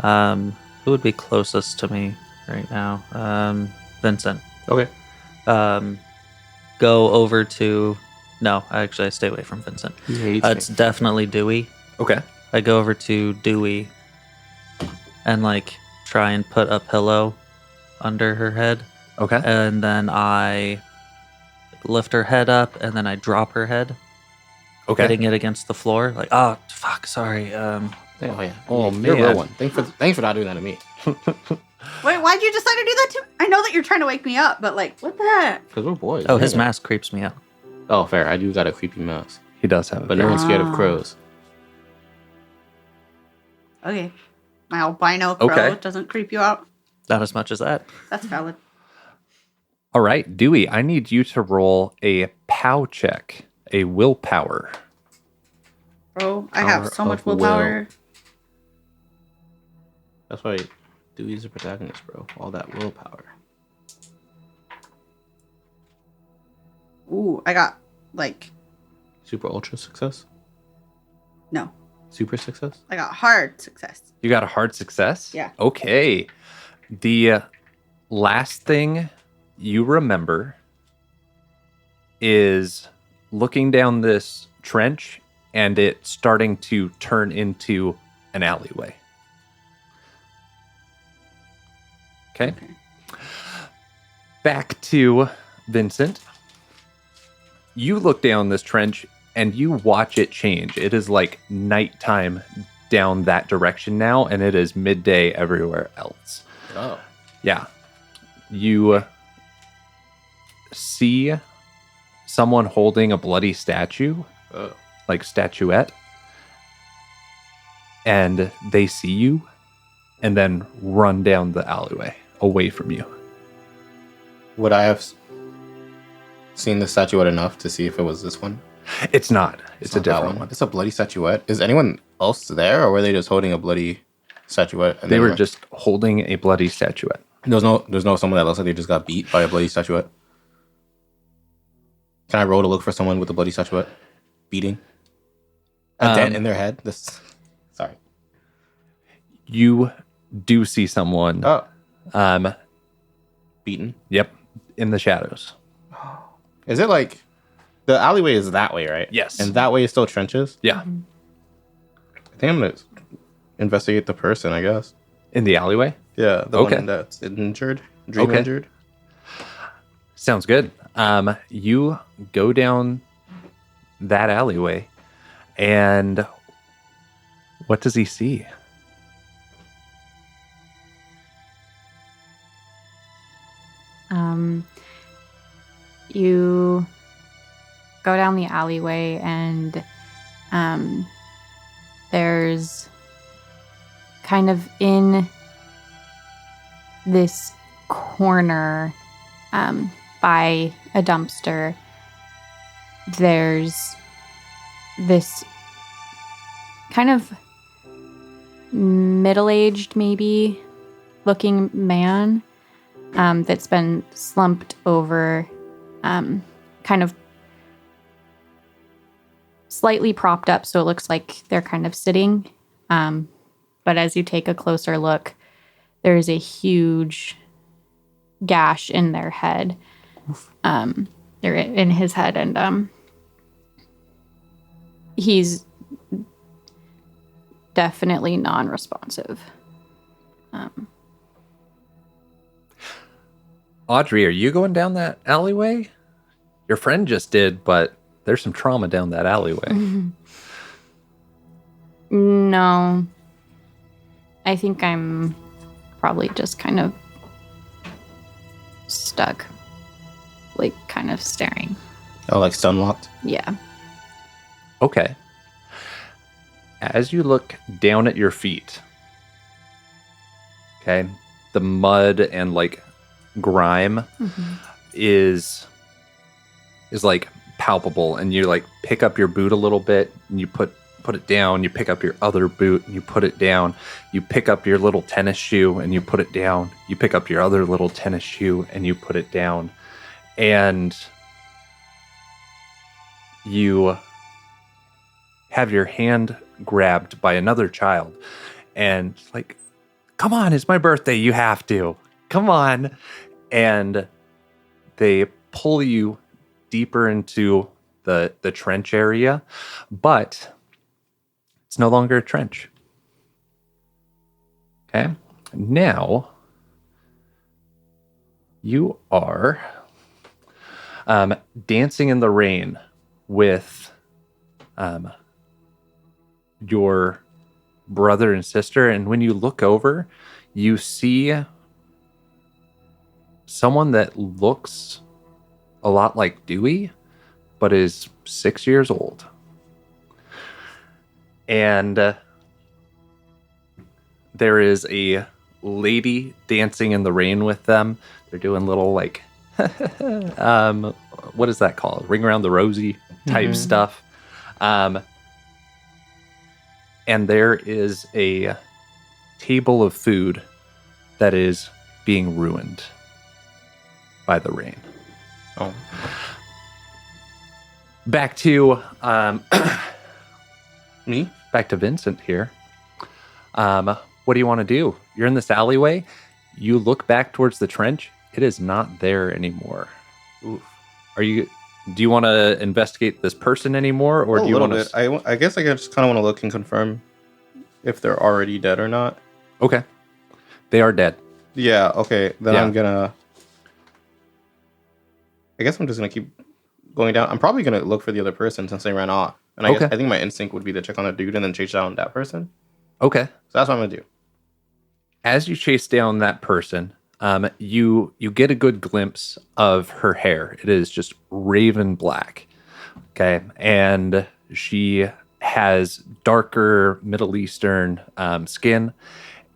who would be closest to me right now? Vincent. Okay. Go over to no, actually I stay away from Vincent. He hates me. It's definitely Dewey. Okay. I go over to Dewey and like try and put a pillow under her head, Okay. and then I lift her head up, and then I drop her head, Okay. hitting it against the floor. Like, oh fuck, sorry. Oh yeah. Oh, You're a real man. one. Thanks for not doing that to me. Wait, why'd you decide to do that to me? I know that you're trying to wake me up, but like, what the heck? Because we're boys. Oh, his Yeah. mask creeps me out. Oh, fair. I do got a creepy mouse, He does have but it. no one's scared of Ah. crows. Okay. My albino crow Okay. doesn't creep you out. Not as much as that. That's valid. All right, Dewey, I need you to roll a POW check, a willpower. Bro, I have Power so much of will. willpower. That's why Dewey's the protagonist, bro. All that willpower. Ooh, I got like, Super ultra success? no. Super success? I got hard success. You got a hard success? Yeah. Okay. The last thing you remember is looking down this trench and it starting to turn into an alleyway. Okay. Back to Vincent. You look down this trench and you watch it change. It is like nighttime down that direction now, and it is midday everywhere else. Oh. Yeah. You see someone holding a bloody statue, Oh. like statuette, and they see you and then run down the alleyway away from you. Would I have seen the statuette enough to see if it was this one? It's not. It's a not that different one. It's a bloody statuette. Is anyone else there, or were they just holding a bloody statuette? And They were went- just holding a bloody statuette. There's no someone that looks like they just got beat by a bloody statuette. Can I roll to look for someone with a bloody statuette beating a dent in their head? Sorry. You do see someone. Oh, beaten. Yep, in the shadows. Is it like the alleyway is that way, right? Yes. And that way is still trenches. Yeah, I think I'm gonna investigate the person. I guess. in the alleyway. Yeah, the Okay. one that's injured, dream Okay. injured. Sounds good. You go down that alleyway, and what does he see? You go down the alleyway and there's kind of in this corner by a dumpster, there's this kind of middle-aged maybe looking man that's been slumped over, kind of slightly propped up, so it looks like they're kind of sitting. But as you take a closer look, there's a huge gash in their head. They're in his head, and he's definitely non-responsive. Audrey, are you going down that alleyway? Your friend just did, but there's some trauma down that alleyway. No. I think I'm probably just kind of stuck. Like, kind of staring. Oh, like stun locked. Yeah. Okay. As you look down at your feet, okay, the mud and like grime is like palpable, and you like pick up your boot a little bit and you put it down, you pick up your other boot and you put it down, you pick up your little tennis shoe and you put it down, you pick up your other little tennis shoe and you put it down, and you have your hand grabbed by another child and like, come on, it's my birthday, you have to, come on. And they pull you deeper into the trench area, but it's no longer a trench. Okay, now you are dancing in the rain with your brother and sister, and when you look over, you see someone that looks a lot like Dewey, but is 6 years old. And there is a lady dancing in the rain with them. They're doing little like, what is that called? Ring around the rosy type stuff. And there is a table of food that is being ruined by the rain. Oh. back to Me? back to Vincent here. What do you want to do? You're in this alleyway. You look back towards the trench. It is not there anymore. Oof. Do you want to investigate this person anymore, or do you want to? I guess I just kind of want to look and confirm if they're already dead or not. Okay, they are dead. Yeah. Okay. Then Yeah. I'm gonna. I guess I'm just gonna keep going down. I'm probably gonna look for the other person since they ran off. And I think my instinct would be to check on the dude and then chase down that person. Okay. So that's what I'm gonna do. As you chase down that person, you get a good glimpse of her hair. It is just raven black. Okay, and she has darker Middle Eastern skin,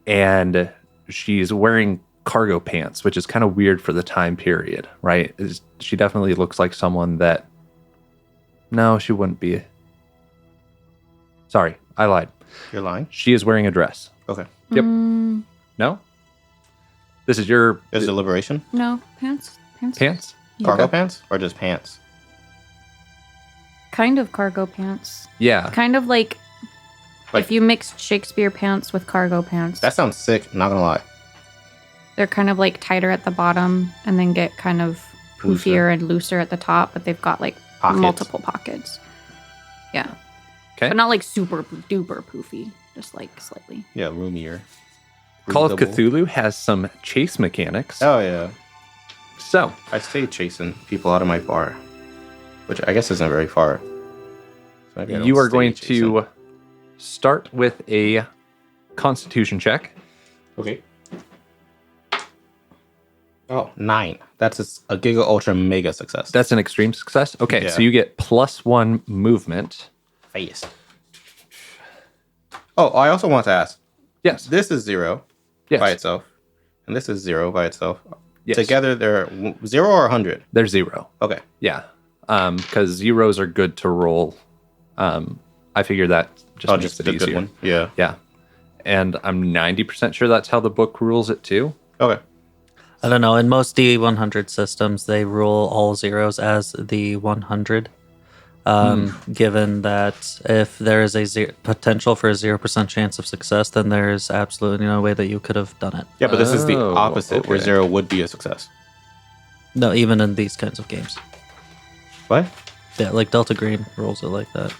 and she's wearing cargo pants, which is kind of weird for the time period, right? She definitely looks like someone that. No, she wouldn't be. Sorry, I lied. You're lying? She is wearing a dress. Okay. Yep. No? This is your Is it liberation? No, pants. pants? Cargo pants? Or just pants? Kind of cargo pants. Yeah. Kind of like Like- if you mixed Shakespeare pants with cargo pants. That sounds sick, not gonna lie. They're kind of like tighter at the bottom and then get kind of poofier and looser at the top, but they've got like Pockets. multiple pockets. Yeah. Okay. But not like super duper poofy, just like slightly. Yeah, roomier. Call of Breathable. Cthulhu has some chase mechanics. Oh, yeah. So, I stay chasing people out of my bar, which I guess isn't very far. So maybe I don't you are stay going chasing. to start with a constitution check. Okay. Oh, 9. That's a Giga Ultra Mega success. That's an extreme success. Okay, Yeah. so you get +1 movement. face. Oh, I also want to ask. Yes. This is 0 Yes. by itself, and this is 0 by itself. Yes. Together, they're 0 or 100. They're 0. Okay. Yeah. Because zeros are good to roll. I figure that just makes just it the easier. good one. Yeah. Yeah. And I'm 90% sure that's how the book rules it too. Okay. I don't know. In most D100 systems, they rule all zeros as the 100. Given that if there is a potential for a 0% chance of success, then there is absolutely no way that you could have done it. Yeah, but this is the Oh, opposite, where okay. 0 would be a success. No, even in these kinds of games. What? Yeah, like Delta Green rules it like that.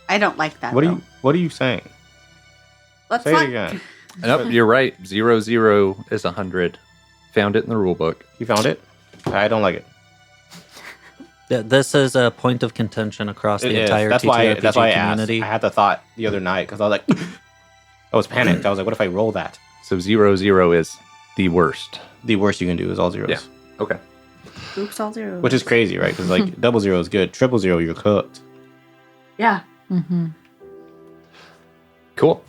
I don't like that. What though. are you saying? Let's Say not. it again. Nope, you're right. 0, 0 is 100. Found it in the rule book. You found it? I don't like it. Oh, Yeah, this is a point of contention across It the is. entire That's TTRPG why I community. asked. I had the thought the other night because I was like, I was panicked. I was like, what if I roll that? So 0, 0 is the worst. The worst you can do is all zeros. Yeah. Okay. Oops, all zeros. Which is crazy, right? Because like double 0 is good. Triple 0, you're cooked. Yeah. Mm-hmm. Cool.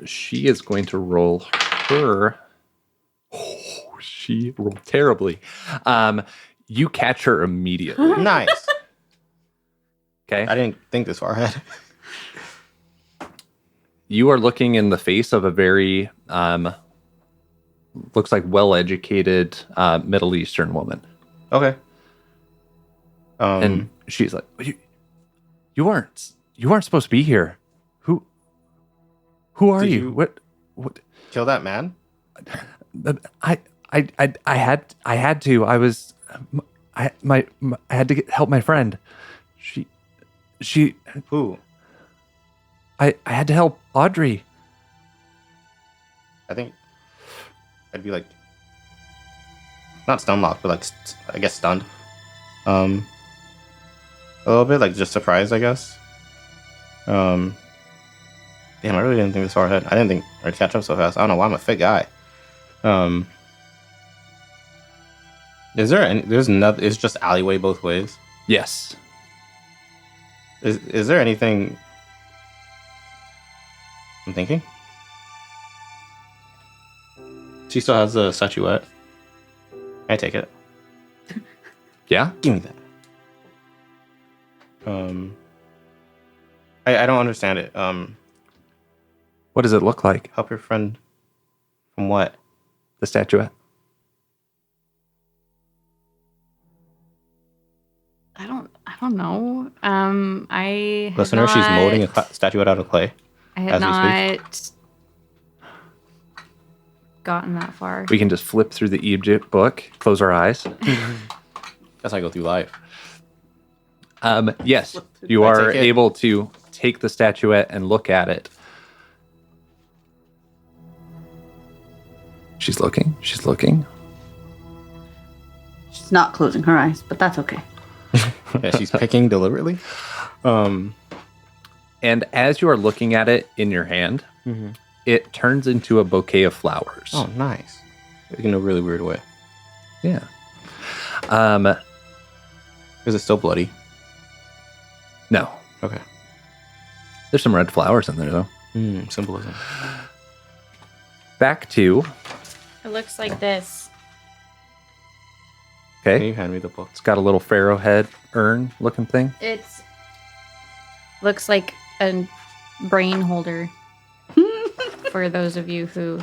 She is going to roll her. Oh, she rolled terribly. You catch her immediately. Nice. Okay. I didn't think this far ahead. You are looking in the face of a very looks like well-educated Middle Eastern woman, Okay. and she's like, "You weren't supposed to be here. Who are Did you? you- What? Kill that man? I had to. I had to help my friend. She. Who? I had to help Audrey. I think I'd be like, not stun locked, but like, I guess stunned. A little bit like just surprised, I guess. Damn, I really didn't think this far ahead. I didn't think I'd catch up so fast. I don't know why I'm a fit guy. Is there any? There's nothing. It's just alleyway both ways. Yes. Is there anything? I'm thinking. She still has the statuette. I take it. Yeah. Give me that. I don't understand it. What does it look like? Help your friend from what? The statuette. I don't don't know. I have Listener, she's molding a not- statuette out of clay. I have as we speak. not gotten that far. We can just flip through the Egypt book, close our eyes. That's how I go through life. Yes, you I are take it. able to take the statuette and look at it. She's looking. She's looking. She's not closing her eyes, but that's okay. Yeah, she's picking deliberately. And as you are looking at it in your hand, it turns into a bouquet of flowers. Oh, nice. In a really weird way. Yeah. Is it still bloody? No. Okay. There's some red flowers in there, though. Symbolism. Back to... It looks like this. Can Okay. you hand me the book? It's got a little pharaoh head urn looking thing. It's looks like a brain holder. For those of you who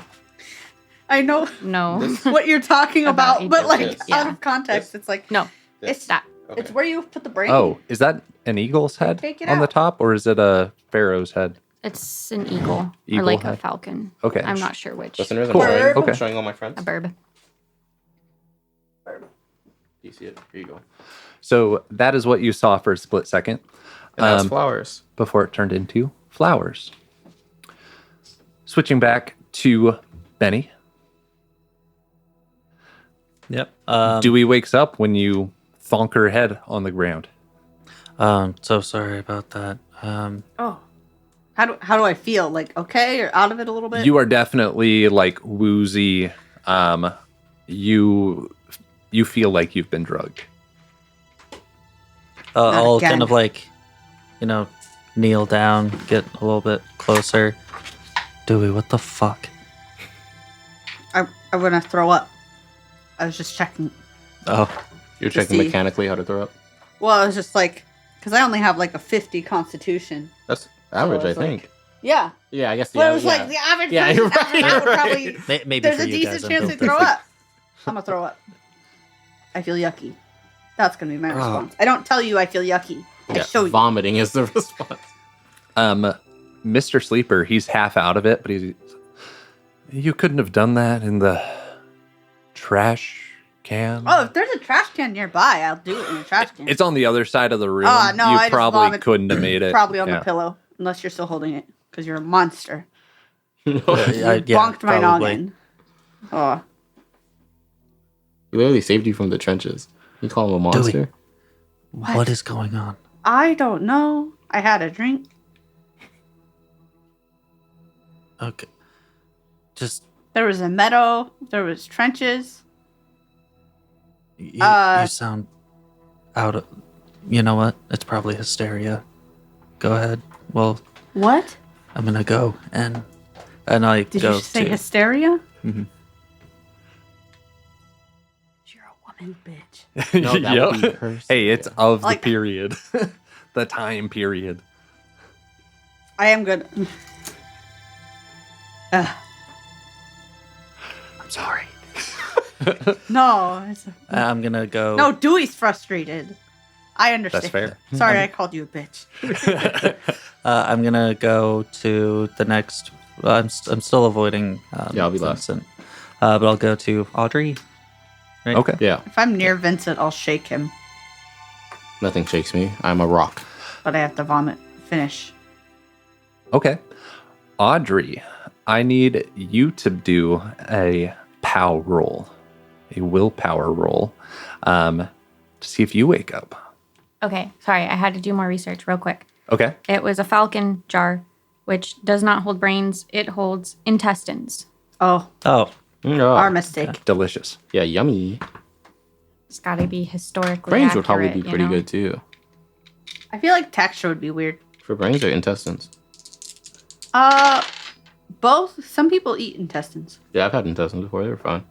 I know know. what you're talking About about, but like Egypt, out yeah. of context, it's like No, it's that. it's where you put the brain. Oh, is that an eagle's head Take it on the out. top, or is it a pharaoh's head? It's an eagle, Eagle or like a head. falcon. Okay. I'm not sure which. Listeners, Cool. I'm Okay. showing all my friends. A burb. Do you see it? Here you go. So that is what you saw for a split second And that's flowers. before it turned into flowers. Switching back to Benny. Yep. Dewey wakes up when you thonk her head on the ground. So sorry about that. Oh, how do I feel? Like okay or out of it a little bit? You are definitely like woozy. You feel like you've been drugged. I'll again. kind of like, kneel down, get a little bit closer. Dewey, what the fuck? I'm gonna throw up. I was just checking. Oh, You're to checking see. mechanically how to throw up. Well, I was just like, because I only have like a 50 constitution. That's average, I it's like- think. Yeah. Yeah, I guess. But it was like the average Yeah, person you're after right, that would you're probably. right. maybe There's for a you decent guys, I'm chance built they throw different. up. I'm gonna throw up. I feel yucky. That's gonna be my Oh. response. I don't tell you I feel yucky. I Yeah, show you. vomiting is the response. Mr. Sleeper, he's half out of it, but you couldn't have done that in the trash can. Oh, if there's a trash can nearby, I'll do it in a trash can. It's on the other side of the room. Oh, no, you I just probably vomit- couldn't have made it. Probably on Yeah. the pillow, unless you're still holding it, because you're a monster. Yeah, Bonked my probably. noggin. Oh, He literally saved you from the trenches. You call him a monster? What is going on? I don't know. I had a drink. Okay. Just There was a meadow. There was trenches. you sound out of. You know what? It's probably hysteria. Go ahead. Well, What? I'm gonna go and I Did go you say to. hysteria? Mhm. You're a woman, bitch. No, that would be her. Hey, it's of Like- the period. The time period. I am good. Ugh. I'm sorry. No. I'm gonna go. No, Dewey's frustrated. I understand. That's fair. Sorry, I called you a bitch. I'm gonna go to the next. I'm still avoiding. Yeah, I'll be last. Vincent. But I'll go to Audrey. Right? Okay. Yeah, If I'm near Vincent, I'll shake him, nothing shakes me. I'm a rock. but I have to vomit. Finish. Okay. Audrey, I need you to do a POW roll, a willpower roll, to see if you wake up. Okay, sorry, I had to do more research real quick. Okay. It was a falcon jar, which does not hold brains. It holds intestines. Oh, Oh, No. our mistake. Delicious. Yeah, yummy. It's got to be historically Brains accurate, would probably be you pretty know? good too. I feel like texture would be weird. For brains or intestines? Both. Some people eat intestines. Yeah, I've had intestines before. They were fine.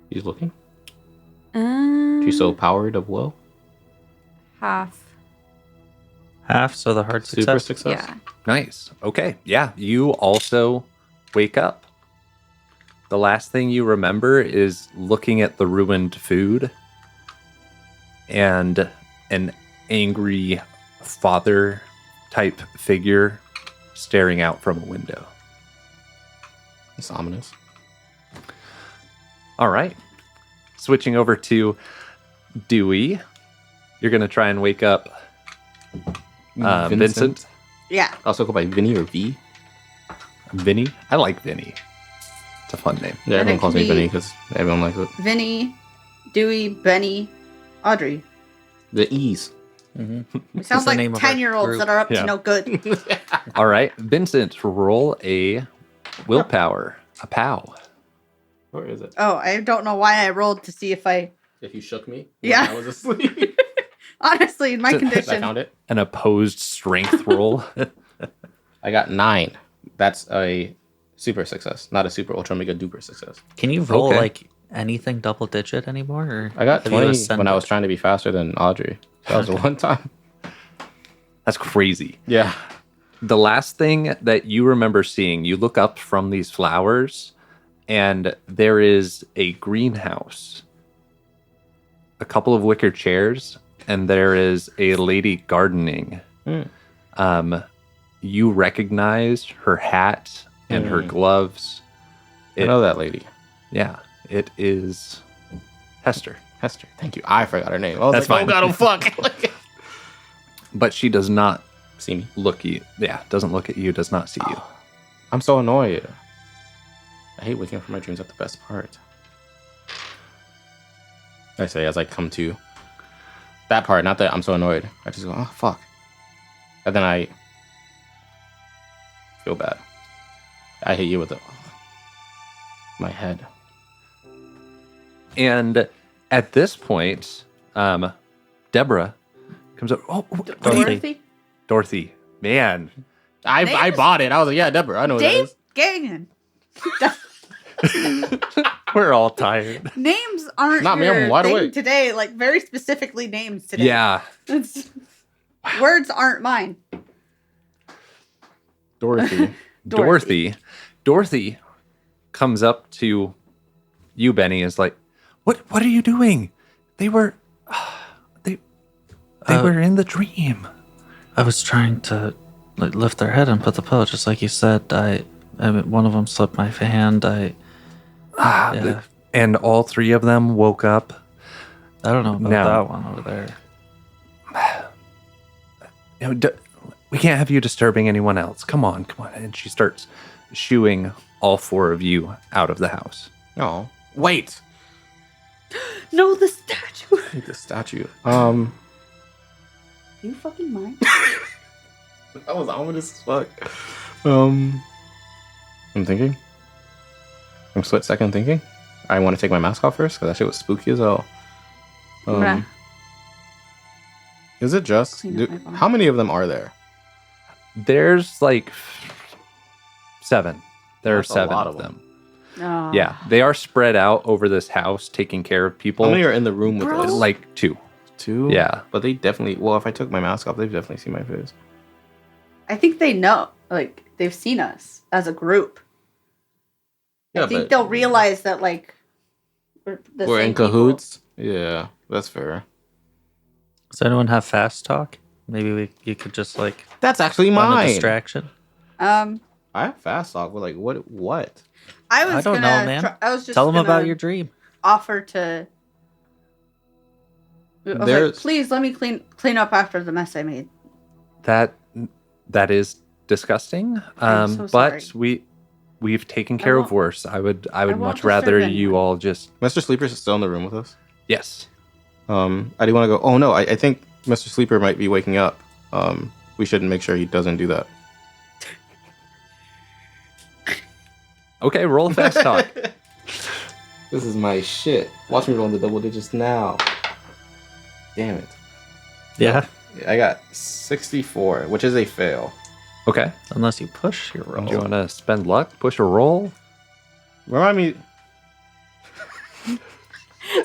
He's looking. She's so powered of will. Half. half. So the hard Super success. success. Yeah. Nice. Okay. Yeah. You also wake up. The last thing you remember is looking at the ruined food and an angry father type figure staring out from a window. It's ominous. All right. Switching over to Dewey. You're going to try and wake up Vincent. Yeah. Also go by Vinny or V. Vinny? I like Vinny. It's a fun name. Yeah, And everyone it calls can me be- Vinny because everyone likes it. Vinny, Dewey, Benny, Audrey. The E's. We That's sound the like name of our 10-year-olds group. that are up Yeah. to no good. All right. Vincent, roll a willpower. A pow. Where is it? Oh, I don't know why I rolled to see if I... If you shook me Yeah. when I was asleep. Honestly, in my I condition. found it. An opposed strength roll. I got 9. That's a super success, not a super ultra mega duper success. Can you roll Okay. like anything double digit anymore? Or I got have you 20 when ascended? I was trying to be faster than Audrey. That was the one time. That's crazy. Yeah. The last thing that you remember seeing, you look up from these flowers, and there is a greenhouse, a couple of wicker chairs, and there is a lady gardening. You recognize her hat and her gloves. I know that lady. Yeah, it is Hester. Hester. Thank you. I forgot her name. I was That's like, fine. oh god, oh fuck. But she does not See me. look you. Yeah, doesn't look at you, does not see you. I'm so annoyed. I hate waking up from my dreams at the best part. I say as I come to that part, not that I'm so annoyed. I just go, oh fuck. And then I feel bad. I hit you with my head. And at this point, Deborah comes up. Oh, Dorothy? Dorothy, man. I Names? bought it. I was like, yeah, Deborah, I know what that Dave is. Gangan. We're all tired. Names aren't Not me, your I'm wide thing awake. today. Like, very specifically names today. Yeah. It's, words aren't mine. Dorothy. Dorothy comes up to you, Benny, is like, what are you doing? They were they were in the dream. I was trying to like lift their head and put the pillow, just like you said. I mean, one of them slipped my hand. Yeah. And all three of them woke up. I don't know about No. that one over there. You know, we can't have you disturbing anyone else. Come on. And she starts shooing all four of you out of the house. Oh, wait. No, the statue. I hate this statue. You fucking mind? That was ominous as fuck. I'm thinking. I'm split second thinking. I want to take my mask off first because that shit was spooky as hell. Bruh. Is it just? Clean up my phone. How many of them are there? There's like 7. There That's are a 7 lot of of them. Oh. Yeah, they are spread out over this house, taking care of people. How many are in the room with Bro. us? Like 2. 2? Yeah. But they definitely. Well, if I took my mask off, they'd definitely see my face. I think they know. Like, they've seen us as a group. Yeah, I think they'll realize that, like, we're the we're same in people. cahoots. Yeah, that's fair. Does anyone have fast talk? Maybe you could just like That's actually run a mine. distraction. I have fast talk, but like, what? I was I don't gonna know, man. I was just Tell them gonna about your dream. offer to. I was like, There's- please let me clean up after the mess I made. That is disgusting. I'm so But sorry. we've taken care of won't- worse. I would won't much rather disturb you anyone. all just Mr. Sleeper's still in the room with us. yes. I do want to go. Oh no, I think Mr. Sleeper might be waking up. We should make sure he doesn't do that. Okay, roll a fast talk. This is my shit. Watch me roll in the double digits now. Damn it. Yeah, I got 64, which is a fail. Okay. unless you push your roll. Do you want to spend luck? Push a roll? Remind me.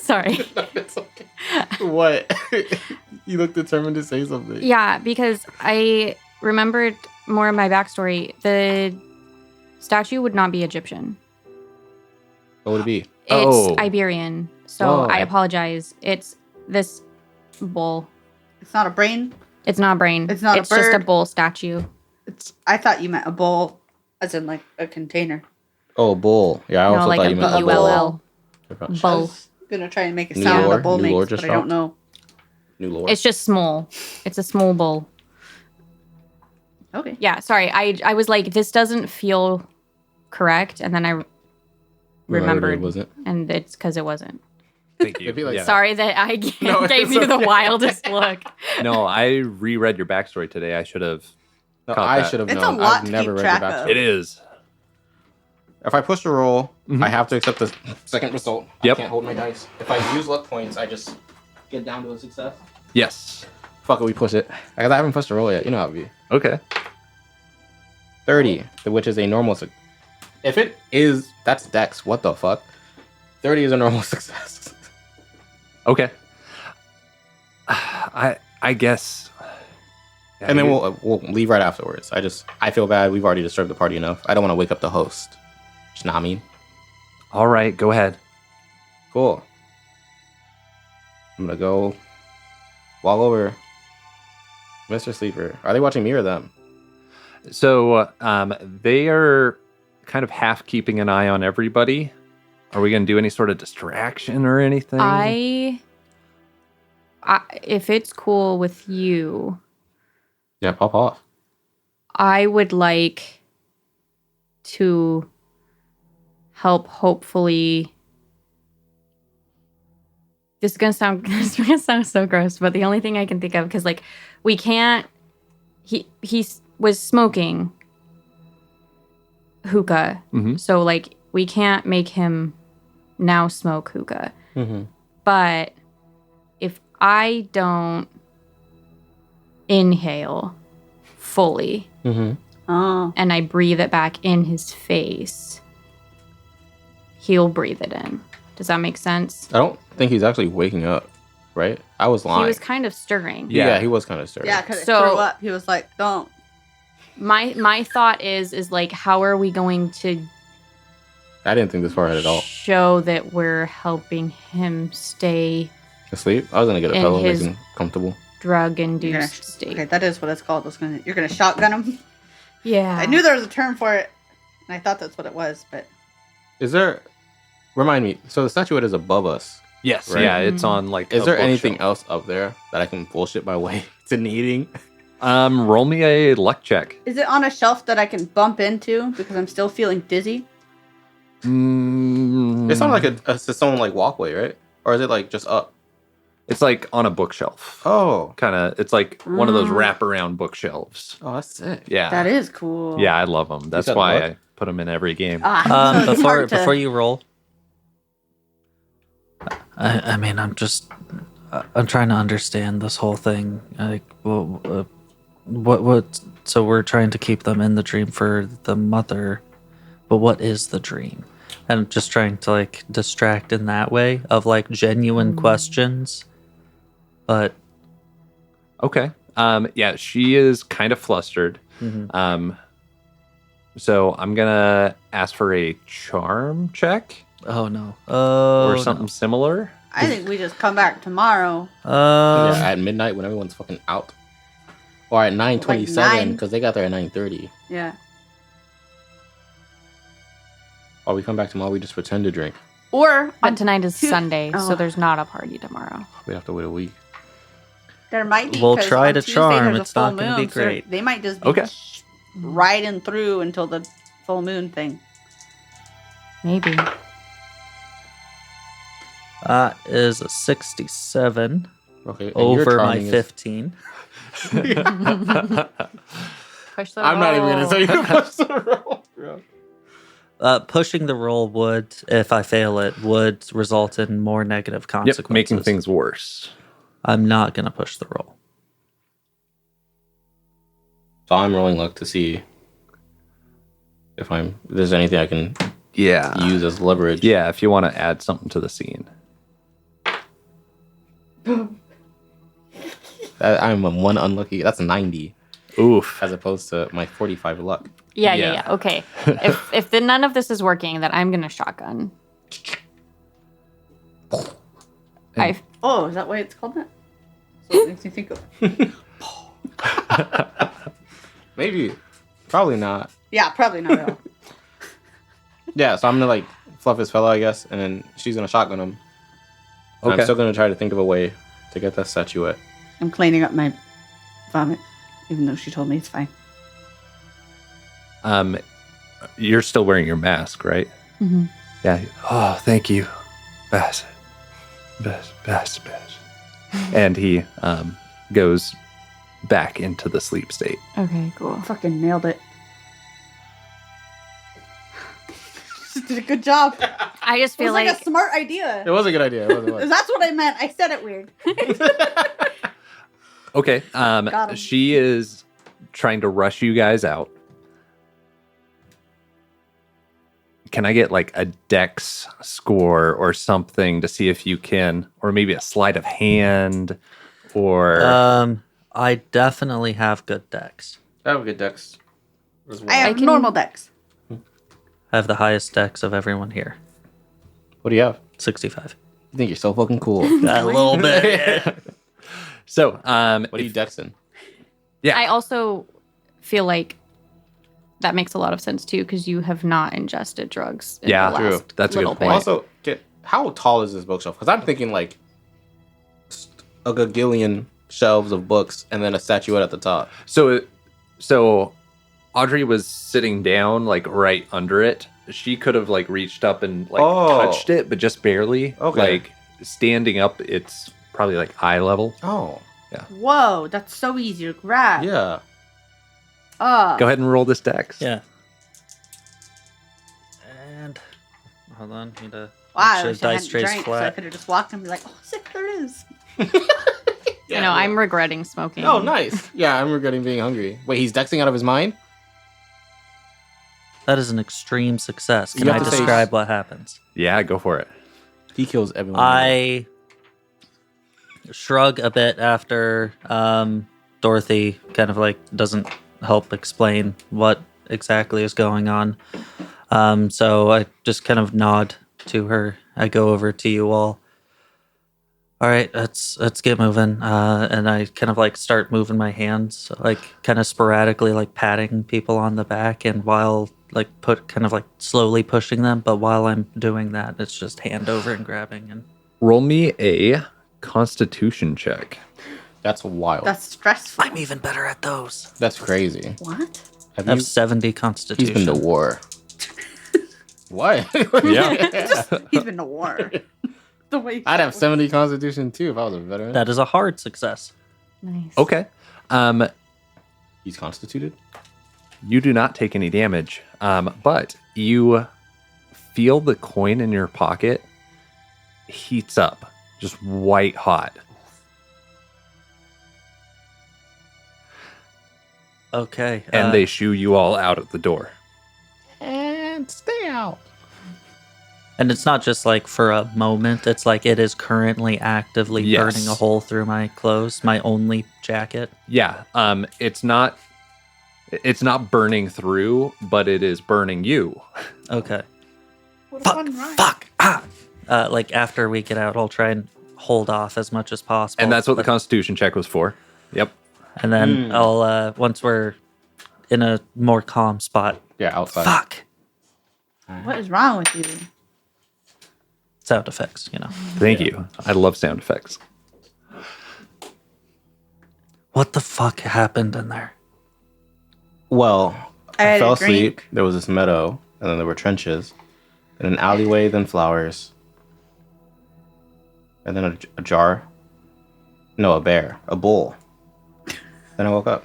Sorry. It's okay. What? You look determined to say something. Yeah, because I remembered more of my backstory. The statue would not be Egyptian. What would it be? It's Oh. Iberian. So Oh, I I- apologize. It's this bull. It's not a brain. It's not a brain. It's not a It's just a bird. bull statue. I thought you meant a bowl, as in like a container. Oh, bull. Yeah, I No, also like thought a you meant a B-U-L-L. bull. I Bull. was gonna try and make a New sound lore? a bull New lore makes, just but I don't dropped? know. New lore. It's just small. It's a small bull. Okay. Yeah, sorry. I was like, this doesn't feel correct, and then I remembered, it wasn't. and it's because it wasn't. Thank you. It'd be like- Yeah. Sorry that I No, gave it's you the okay. wildest look. No, I reread your backstory today. I should have. No, Caught I that. should have It's known. a lot I've to never keep read track the of. backstory. It is. If I push the roll, Mhm. I have to accept the second result. Yep. I can't hold my dice. If I use luck points, I just get down to a success. Yes. Fuck it, we push it. Because I haven't pushed the roll yet. You know how it be. Okay. 30, which is a normal success. If it is, that's Dex. What the fuck? 30 is a normal success. Okay. I guess. Yeah, And then you- we'll leave right afterwards. I feel bad. We've already disturbed the party enough. I don't want to wake up the host. Just not mean. All right, go ahead. Cool. I'm gonna go walk over. Mr. Sleeper. Are they watching me or them? So they are kind of half keeping an eye on everybody. Are we going to do any sort of distraction or anything? I if it's cool with you, Yeah, pop off. I would like to help hopefully. This is gonna sound so gross, but the only thing I can think of, because like we can't. He was smoking hookah, Mhm. so like we can't make him now smoke hookah. Mm-hmm. But if I don't inhale fully Mm-hmm. Oh. and I breathe it back in his face, he'll breathe it in. Does that make sense? I don't think he's actually waking up, right? I was lying. He was kind of stirring. Yeah. Yeah, he was kind of stirring. Yeah, because So- it threw up. He was like, don't. My thought is like, how are we going to I didn't think this far ahead at all. show that we're helping him stay Asleep? I was gonna get a In pillow, make his- him comfortable. drug-induced state? Okay, that is what it's called. You're gonna shotgun him. Yeah. I knew there was a term for it, and I thought that's what it was, but Is there? Remind me. So the statuette is above us. Yes. Right. Yeah, it's on like. Is a there anything bookshelf. else up there that I can bullshit my way to needing? Roll me a luck check. is it on a shelf that I can bump into because I'm still feeling dizzy? It's not like its own like walkway, right? Or is it like just up? It's like on a bookshelf. Oh, Kind of. It's like one of those Mm. wraparound bookshelves. oh, that's sick. Yeah. That is cool. Yeah, I love them. That's said why luck? I put them in every game. Ah, it's Before hard to- before you roll, I mean, I'm trying to understand this whole thing. Like, what? So we're trying to keep them in the dream for the mother, but what is the dream? And I'm just trying to like distract in that way of like genuine questions, but Okay. Yeah, she is kind of flustered. mhm. So I'm gonna ask for a charm check Oh no, oh or something similar. I think we just come back tomorrow. No. Yeah, at midnight when everyone's fucking out, or at 9:27 9. because they got there at 9:30. Yeah. Or we come back tomorrow, we just pretend to drink. Or But on tonight is Tu- Sunday, Oh. so there's not a party tomorrow. We have to wait a week. there might be. We'll 'cause try on to Tuesday charm, there's a it's full not gonna be moon, so great. they might just be Okay. riding through until the full moon thing. Maybe. That is a 67 Okay, and your over my charming is- 15. Push the I'm not even gonna roll. tell you to push the roll. bro. Pushing the roll would, if I fail it, would result in more negative consequences. Yep, making things worse. I'm not gonna push the roll. So I'm rolling luck to see if there's anything I can Yeah. use as leverage. Yeah, if you want to add something to the scene. I'm a one unlucky. That's 90 Oof. as opposed to my 45 luck. Yeah. Yeah. Okay. if none of this is working, then I'm gonna shotgun. Oh, is that why it's called that? So it makes me think of. Maybe. Probably not. Yeah, probably not at all. Yeah, so I'm gonna like fluff his fellow, I guess, and then she's gonna shotgun him. And Okay. I'm still gonna try to think of a way to get that statuette. I'm cleaning up my vomit, even though she told me it's fine. You're still wearing your mask, right? Mm-hmm. Yeah. Oh, thank you, Bass. And he goes back into the sleep state. Okay, cool. Fucking nailed it. She did a good job. I just It feel was like like a smart idea. It was a good idea. It was. That's what I meant. I said it weird. Okay. Got him. She is trying to rush you guys out. Can I get like a dex score or something to see if you can, or maybe a sleight of hand, or I definitely have good decks. I have a good dex as well. I have can- normal decks. I have the highest decks of everyone here. What do you have? 65. You think you're so fucking cool. A little bit. so What are you dexing? yeah. I also feel like that makes a lot of sense too, because you have not ingested drugs. In Yeah, the true. last That's a good little point. bit. Also, how tall is this bookshelf? Because I'm thinking like a gagillion shelves of books and then a statuette at the top. So Audrey was sitting down like right under it. She could have like reached up and like touched it, but just barely. Okay. Like standing up, it's probably like eye level. Oh, Whoa, that's so easy to grab. yeah. Go ahead and roll this dex. Yeah. And hold on, need to Wow, I make sure wish I dice hadn't trays drank, so I flat. could have just walked and be like, oh, sick, there it is. You know, I'm regretting smoking. Oh, nice. Yeah, I'm regretting being hungry. Wait, he's dexing out of his mind? That is an extreme success. Can You I have to say- describe what happens? Yeah, go for it. He kills everyone. I shrug a bit after Dorothy kind of like doesn't help explain what exactly is going on. So I just kind of nod to her. I go over to you all. All right, let's get moving. And I kind of like start moving my hands, like kind of sporadically, like patting people on the back, and while like kind of like slowly pushing them. But while I'm doing that, it's just hand over and grabbing and. Roll me a Constitution check. That's wild. That's stressful. I'm even better at those. That's crazy. What? Have I have you? 70 He's constitution. been to war. What? Yeah. He's been to war. The way I'd have 70 constitution too if I was a veteran. That is a hard success. Nice. Okay. He's constituted? You do not take any damage, but you feel the coin in your pocket heats up, just white hot. Okay. And they shoo you all out at the door. And stay out. And it's not just like for a moment. It's like it is currently actively Yes. burning a hole through my clothes, my only jacket. Yeah, it's not burning through, but it is burning you. Okay. What a Fuck. fun ride. Fuck. Ah. Like after we get out, I'll try and hold off as much as possible. And that's what the But- Constitution check was for. Yep. And then I'll once we're in a more calm spot. Yeah, outside. Fuck. What is wrong with you? Sound effects, you know. Thank you. I love sound effects. What the fuck happened in there? Well, I I had fell a asleep. drink. There was this meadow, and then there were trenches, and an alleyway, then flowers, and then a jar. No, a bear, a bull. Then I woke up.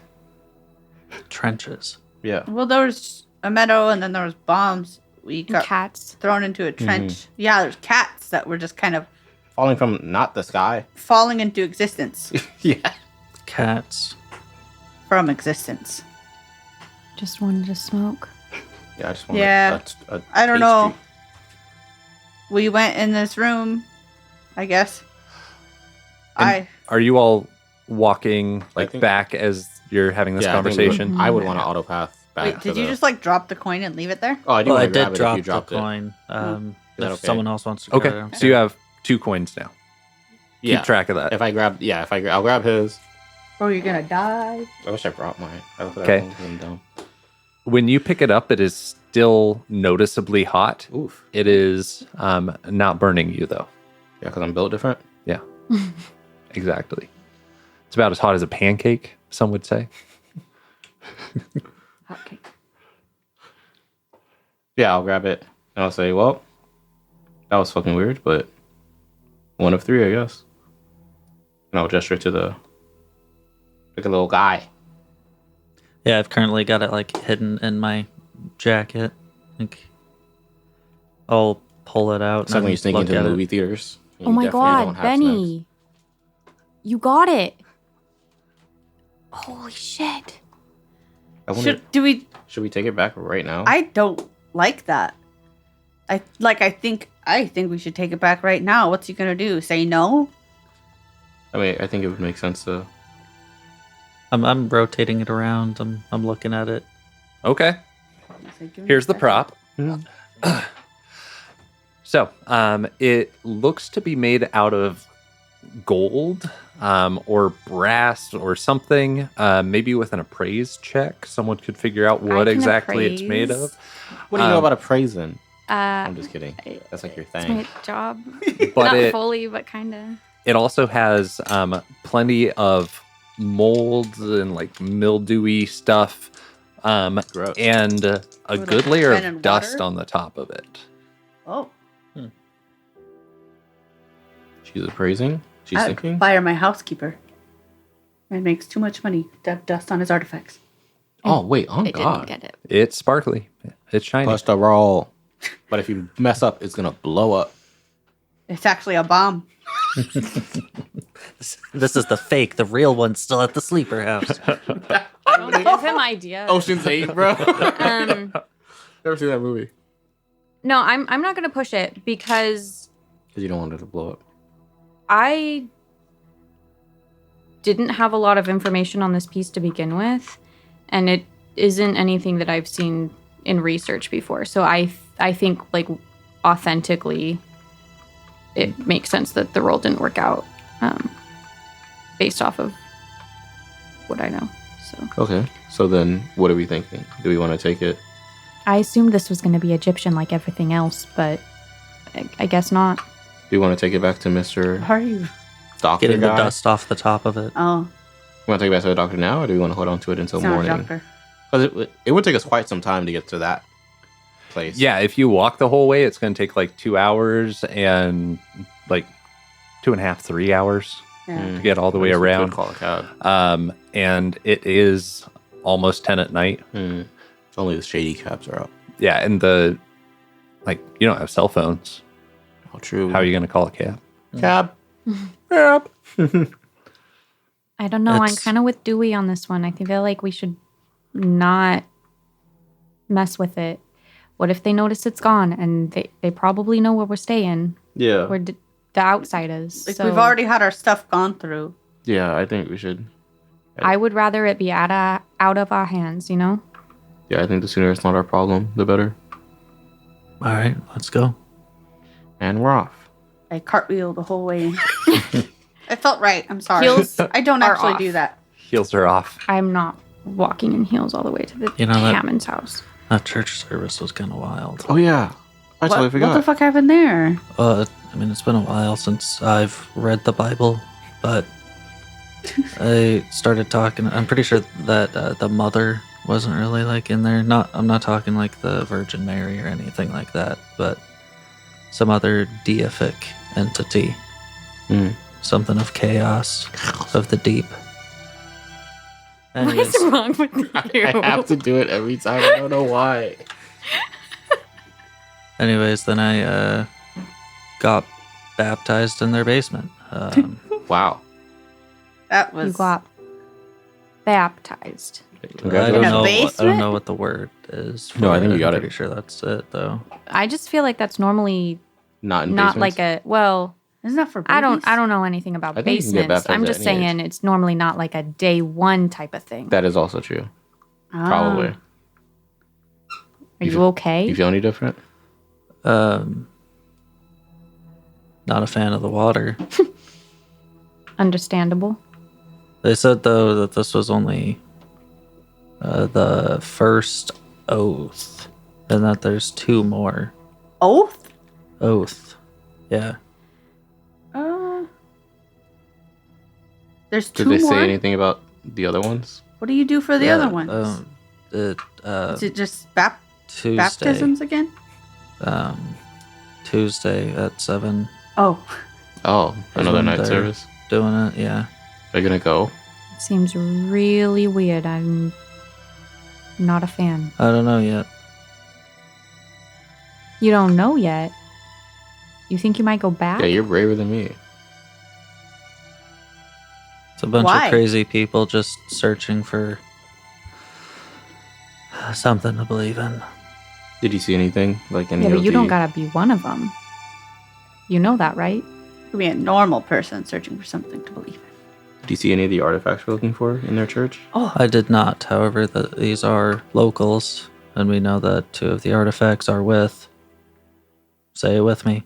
Trenches. Yeah. Well, there was a meadow, and then there was bombs. We got Cats. thrown into a trench. Yeah, there's cats that were just kind of Falling from not the sky. falling into existence Yeah. Cats. from existence. Just wanted to smoke. Yeah, I just wanted Yeah. a I don't pastry. know. We went in this room, I guess. And are you all walking like think- back as you're having this Yeah, I think conversation? I would want to autopath back. Wait, to did you the- just like drop the coin and leave it there? Oh, I do Well, I want to grab did it if you drop dropped the it. coin. that If okay? someone else wants to go Okay, there. so you have 2 coins now. keep track of that. I'll grab his. Or you're gonna die. I wish I brought mine. Okay. When you pick it up, it is still noticeably hot. Oof. It is not burning you, though. Yeah, because I'm built different. Yeah, exactly. It's about as hot as a pancake, some would say. Okay. Yeah, I'll grab it. And I'll say, well, that was fucking weird, but one of three, I guess. And I'll gesture to the little guy. Yeah, I've currently got it like hidden in my jacket. Like, I'll pull it out. It's like when you sneak into the movie theaters. Oh my god, Benny. You got it. Holy shit. Should we take it back right now? I don't like that. I think we should take it back right now. What's he gonna do? Say no? I mean, I think it would make sense to. I'm rotating it around. I'm looking at it. Okay. Here's the prop. So, it looks to be made out of gold or brass or something. Maybe with an appraise check, someone could figure out what exactly it's made of. What do you know about appraising? I'm just kidding. That's like your It's thing. my job. But Not fully, but kind of. It also has plenty of molds and like mildewy stuff, Gross. and a With good a layer pen of and dust water? on the top of it. Oh, She's appraising. She's I'd thinking. fire my housekeeper. It makes too much money to have dust on his artifacts. Oh wait! Oh I didn't god! get it. It's sparkly. It's shiny. Bust a roll. But if you mess up, it's gonna blow up. It's actually a bomb. This is the fake. The real one's still at the sleeper house. Don't give him ideas. Ocean's 8, bro. Um, Never seen that movie. no, I'm not gonna push it because Because you don't want it to blow up. I didn't have a lot of information on this piece to begin with, and it isn't anything that I've seen in research before. So I think like authentically, it makes sense that the roll didn't work out based off of what I know. So Okay. So then, what are we thinking? Do we want to take it? I assumed this was going to be Egyptian like everything else, but I guess not. Do you want to take it back to Mr. How are you? Doctor Getting the guy? dust off the top of it. Oh, You want to take it back to the doctor now, or do we want to hold on to it until it's not a morning? doctor. Because it would take us quite some time to get to that place. Yeah, if you walk the whole way, it's going to take like 2 hours and like 2.5, 3 hours Yeah. to get all the way I guess we could around. Call a cab. And it is almost 10 at night. Only the shady cabs are up. Yeah, and you don't have cell phones. Oh, true. How are you going to call a cab? Cab. Cab. I don't know. I'm It's- kind of with Dewey on this one. I feel like we should not mess with it. What if they notice it's gone and they probably know where we're staying, Yeah. where the outside is. Like so we've already had our stuff gone through. Yeah, I think we should. I would rather it be out of our hands, you know? Yeah, I think the sooner it's not our problem, the better. All right, let's go. And we're off. I cartwheel the whole way. It felt right. I'm sorry. Heels I don't are actually off. do that. Heels are off. I'm not walking in heels all the way to the You know that- Hammond's house. That church service was kind of wild. Oh, yeah. I totally What the forgot. fuck happened there? I mean, it's been a while since I've read the Bible, but I started talking. I'm pretty sure that the mother wasn't really like in there. I'm not talking like the Virgin Mary or anything like that, but some other deific entity, something of chaos, of the deep. What is Anyways, wrong with you? I have to do it every time. I don't know why. then I got baptized in their basement. Wow. That You was got baptized. I don't Congratulations. know. I don't basement? know what the word is. No, I think you got I'm it. pretty sure that's it, though. I just feel like that's normally Not in not basements? like a well. Isn't that for babies? I don't know anything about I think you can get basements. baptized I'm at just any saying it's normally not like a day one type of thing. That is also true. Ah. Probably. Are you okay? You feel any different? Not a fan of the water. Understandable. They said, though, that this was only the first oath, and that there's 2 more. Oath? Oath. Yeah. There's Did 2 they more? say anything about the other ones? What do you do for the other ones? Is Is it just Tuesday. baptisms again? Tuesday at 7. Oh. Oh, another when night they're service. Doing it, yeah. Are you gonna go? Seems really weird. I'm not a fan. I don't know yet. You don't know yet. You think you might go back? Yeah, you're braver than me. It's a bunch Why? of crazy people just searching for something to believe in. Did you see anything like any Yeah, but of you the... don't gotta be one of them. You know that, right? Could be a normal person searching for something to believe in. Did you see any of the artifacts we're looking for in their church? Oh, I did not. However, these are locals, and we know that 2 of the artifacts are with. Say it with me.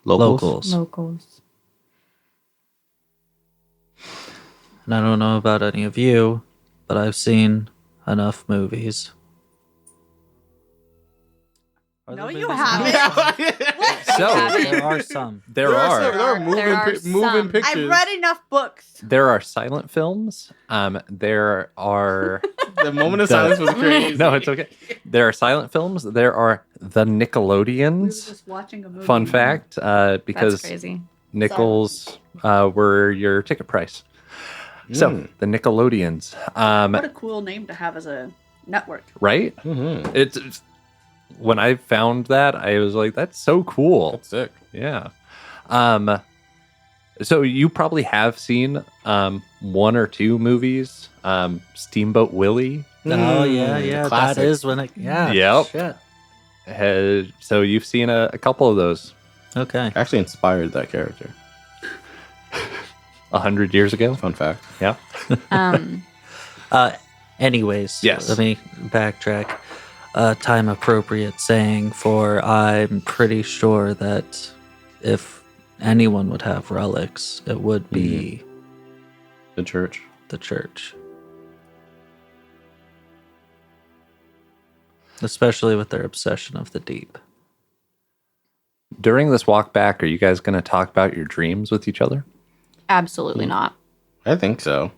Locals? Locals. And I don't know about any of you, but I've seen enough movies. Are no, there you movies haven't. So There are some. there are There are some. I've read enough books. there are silent films. There are The moment of silence was crazy. no, it's okay. There are silent films. There are the We were Nickelodeons. just watching a movie. Fun fact, That's because crazy. nickels were your ticket price. So the Nickelodeons, What a cool name to have as a network. right? Mm-hmm. It's when I found that, I was like, "That's so cool." That's sick. Yeah. So you probably have seen 1 or 2 movies. Steamboat Willie. Oh, yeah. Classic. That is when it. Yeah. Yep. Shit. So you've seen a couple of those Okay. Actually inspired that character. 100 years ago. Fun fact. Yeah. Anyways, Yes. let me backtrack. Time appropriate saying for I'm pretty sure that if anyone would have relics, it would be The church. the church. Especially with their obsession of the deep. During this walk back, are you guys going to talk about your dreams with each other? Absolutely not. I think so.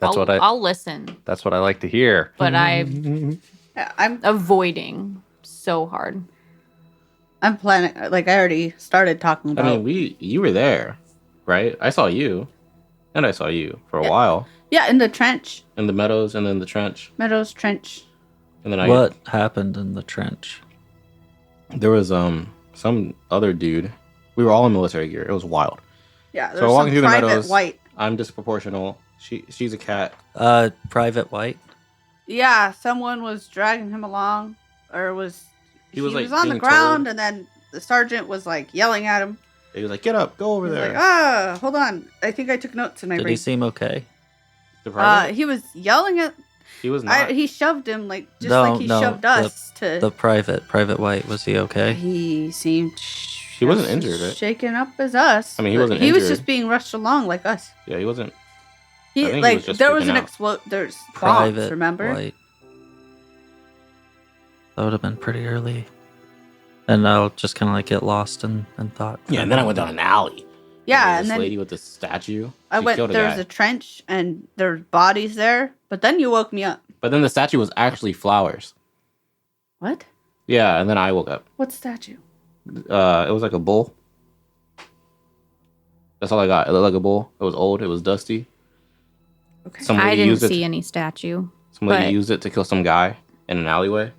I'll listen, That's what I like to hear. but I'm Yeah, I'm avoiding so hard. planning. Like I already started talking about. I mean, you were there, right? I saw you, and I saw you for a while yeah, in the trench, in the meadows, and then the trench, Meadows Trench. and then What happened in the trench? there was some other dude. We were all in military gear. It was wild. Yeah, So there's walking some through the private meadows. white. I'm disproportional. She's a cat. Private White. Yeah, someone was dragging him along, or he was, was like, on the being ground, told. and then the sergeant was like yelling at him. He was like, "Get up, go over He was there." like, hold on. I think I took notes and I Did he seem okay? The private? he was yelling at. He was not. He shoved him like just No, like he no, shoved us to. The Private White, was he okay? He seemed. He wasn't just injured, right? Shaken up as us. I mean, he but wasn't He was injured. just being rushed along like us. Yeah, he wasn't. He think he like was just there was freaking an out. explode. There's bombs. Private Remember? White. That would have been pretty early. And I'll just kind of like get lost in thought. Yeah, and then I went down an alley. Yeah, This and then lady with the statue. I she went. killed There was guy. a trench and there's bodies there. But then you woke me up. But then the statue was actually flowers. What? Yeah, and then I woke up. What statue? It was like a bull. That's all I got. It looked like a bull. It was old. It was dusty. Okay. Some I lady didn't used see it. any statue. Some lady but- used it to kill some guy in an alleyway.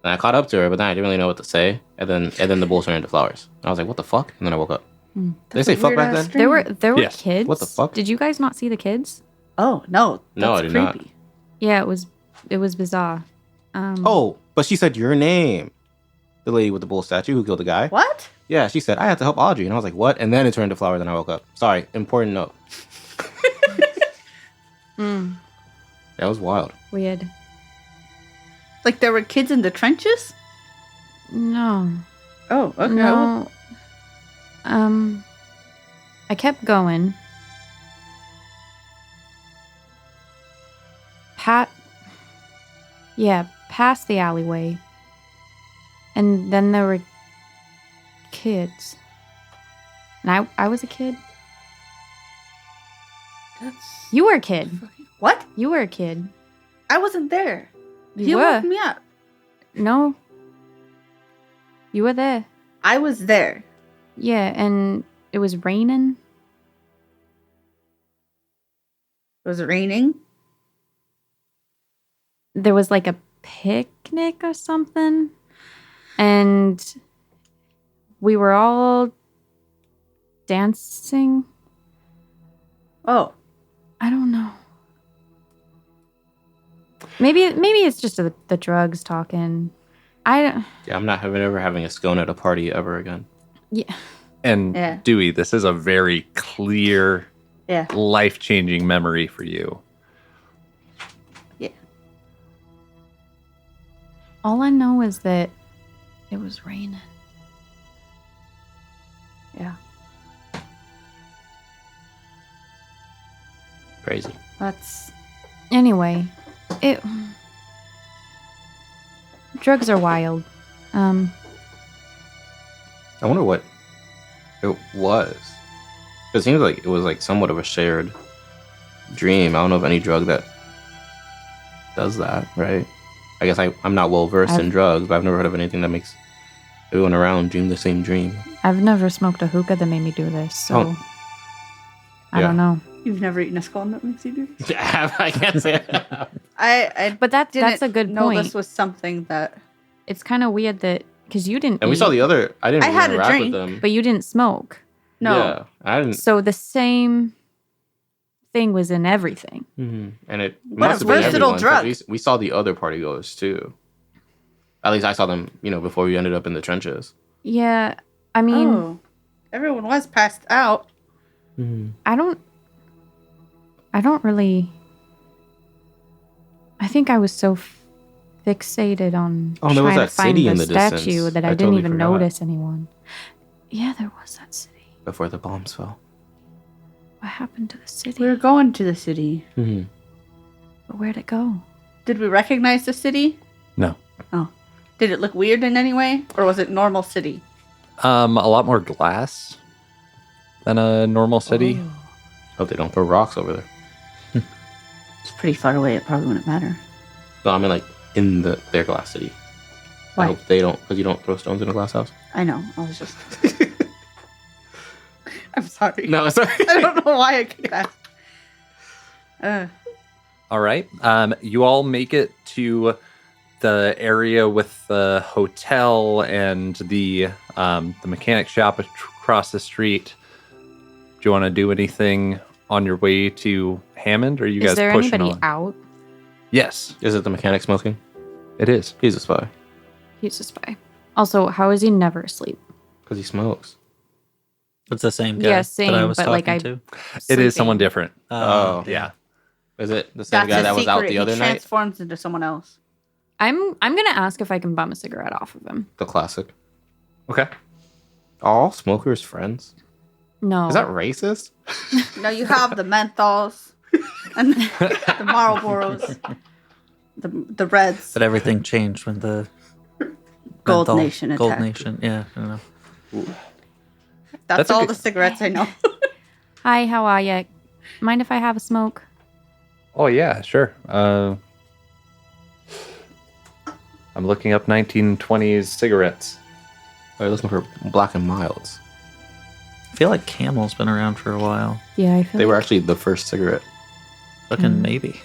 And I caught up to her, but then I didn't really know what to say. And then the bull turned into flowers. And I was like, "What the fuck?" And then I woke up. Did they say fuck back then? There were Yes. kids. What the fuck? Did you guys not see the kids? Oh no. No, That's I did not. creepy. Yeah, it was bizarre. Oh, but she said your name. The lady with the bull statue who killed the guy. What? Yeah, she said I had to help Audrey, and I was like, "What?" And then it turned into flowers, and I woke up. Sorry, important note. That was wild. Weird. Like there were kids in the trenches? No. Oh, okay. No. I kept going. Past the alleyway. And then there were kids. And I was a kid. You were a kid. What? You were a kid. I wasn't there. You He were. woke me up. No. You were there. I was there. Yeah, and it was raining. It was raining. There was like a picnic or something. And we were all dancing. Oh. I don't know. Maybe it's just the drugs talking. Yeah, I'm not ever having a scone at a party ever again. Yeah. And Yeah. Dewey, this is a very clear, Yeah. life-changing memory for you. Yeah. All I know is that it was raining. Yeah. Crazy. That's Anyway, drugs are wild. I wonder what it was. It seems like it was like somewhat of a shared dream. I don't know of any drug that does that, right? I guess I'm not well versed in drugs, but I've never heard of anything that makes everyone around dream the same dream. I've never smoked a hookah that made me do this, so I don't know. You've never eaten a scone that makes you do this? I can't say it. I But that's a good know point. this was something that It's kind of weird that because you didn't. And we saw the other. I didn't I really had a interact drink, with them. but you didn't smoke. no. Yeah, I didn't. So the same thing was in everything. And it What must a have been versatile everyone, 'cause drug. We saw the other party goers too. At least I saw them, before we ended up in the trenches. Yeah, I mean, Oh. Everyone was passed out. I don't really. I think I was so fixated on Oh, there was trying to that find city the in the statue distance. that I I didn't totally even forgot. notice anyone. Yeah, there was that city. Before the bombs fell. What happened to the city? We were going to the city. But where'd it go? Did we recognize the city? No. Oh. Did it look weird in any way? Or was it normal city? A lot more glass than a normal city. Hope they don't throw rocks over there. It's pretty far away. It probably wouldn't matter. No, I mean like in their glass city. Why? I hope they don't, because you don't throw stones in a glass house. I know. I was just. I'm sorry. No, sorry. I don't know why I keep that. All right. You all make it to the area with the hotel and the mechanic shop across the street. Do you want to do anything on your way to Hammond, or are you Is guys there pushing anybody on? out? Yes, Is it the mechanic smoking? it is. He's a spy. He's a spy. Also, how is he never asleep? Because he smokes. It's the same guy Yeah, that I same, was but, talking like, I- to. It is someone Sleeping. different. Oh. Yeah. Is it the same That's guy his that was secret. out the other he night? transforms into someone else. I'm gonna ask if I can bum a cigarette off of him. The classic. Okay. Are all smokers friends? No. Is that racist? No, you have the menthols and the Marlboros, the Reds. But everything changed when the Gold menthol- Nation Gold attacked. Nation, yeah, I don't know. That's That's a all good- the cigarettes I know. Hi, how are you? Mind if I have a smoke? Oh yeah, sure. I'm looking up 1920s cigarettes. Are you looking for black and milds? I feel like Camel's been around for a while. Yeah, I feel They were like actually the first cigarette. Fucking maybe.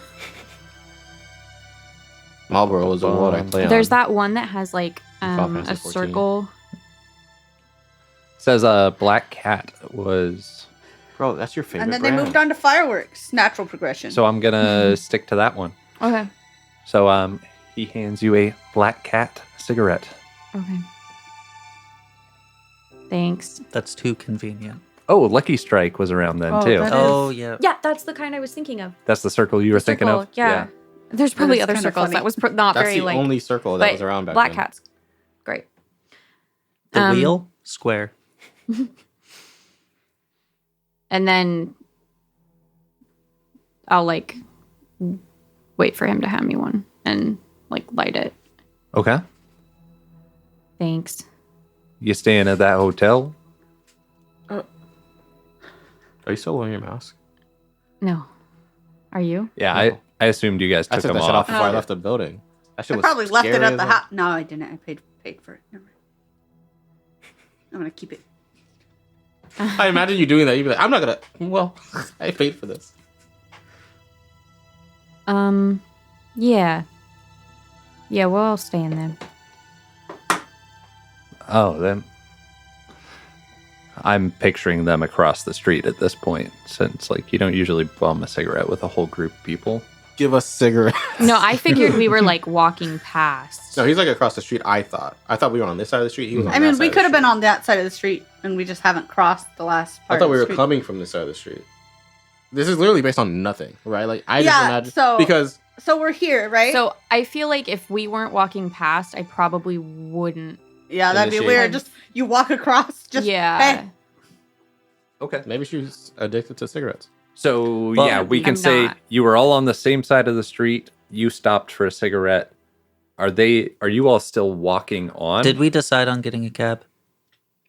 Marlboro was the one I play on. there's that one that has like Final Fantasy a 14. circle. Says Black Cat was. Bro, that's your favorite And then they brand. moved on to fireworks. Natural progression. So I'm gonna stick to that one. Okay. So he hands you a Black Cat cigarette. Okay. Thanks. That's too convenient. Oh, Lucky Strike was around then Oh, too. that Oh, is- yeah. Yeah, that's the kind I was thinking of. That's the circle you were thinking of. Yeah. There's probably is other kinda circles. funny. That was not That's very the like. only circle that but was around back Black then. Cat's great. The Um, wheel? Square. And then I'll like wait for him to hand me one and like light it. Okay. Thanks. You staying at that hotel? Are you still wearing your mask? No. Are you? Yeah, No. I assumed you guys I took took them that shit off off. before I left the building. That shit I was probably left it scary at as the hell. house. No, I didn't. I paid for it. Never mind. I'm gonna keep it. I imagine you doing that. You'd be like, I'm not gonna. Well, I paid for this. Yeah. Yeah, we'll all stay in there. Oh, then I'm picturing them across the street at this point, since like you don't usually bum a cigarette with a whole group of people. Give us cigarettes. No, I figured we were like walking past. No, he's like across the street. I thought we were on this side of the street. He was on I that mean, side we of the could have been street. on that side of the street, and we just haven't crossed the last part. I thought of we the were street. coming from this side of the street. This is literally based on nothing, right? Like I just Yeah, imagine so- because So we're here, right? So I feel like if we weren't walking past, I probably wouldn't. yeah, that'd be Initiate. weird. Just you walk across. Just yeah. Hey, Okay. maybe she's addicted to cigarettes. So Well, yeah, we can I'm say not. you were all on the same side of the street. You stopped for a cigarette. Are you all still walking on? Did we decide on getting a cab?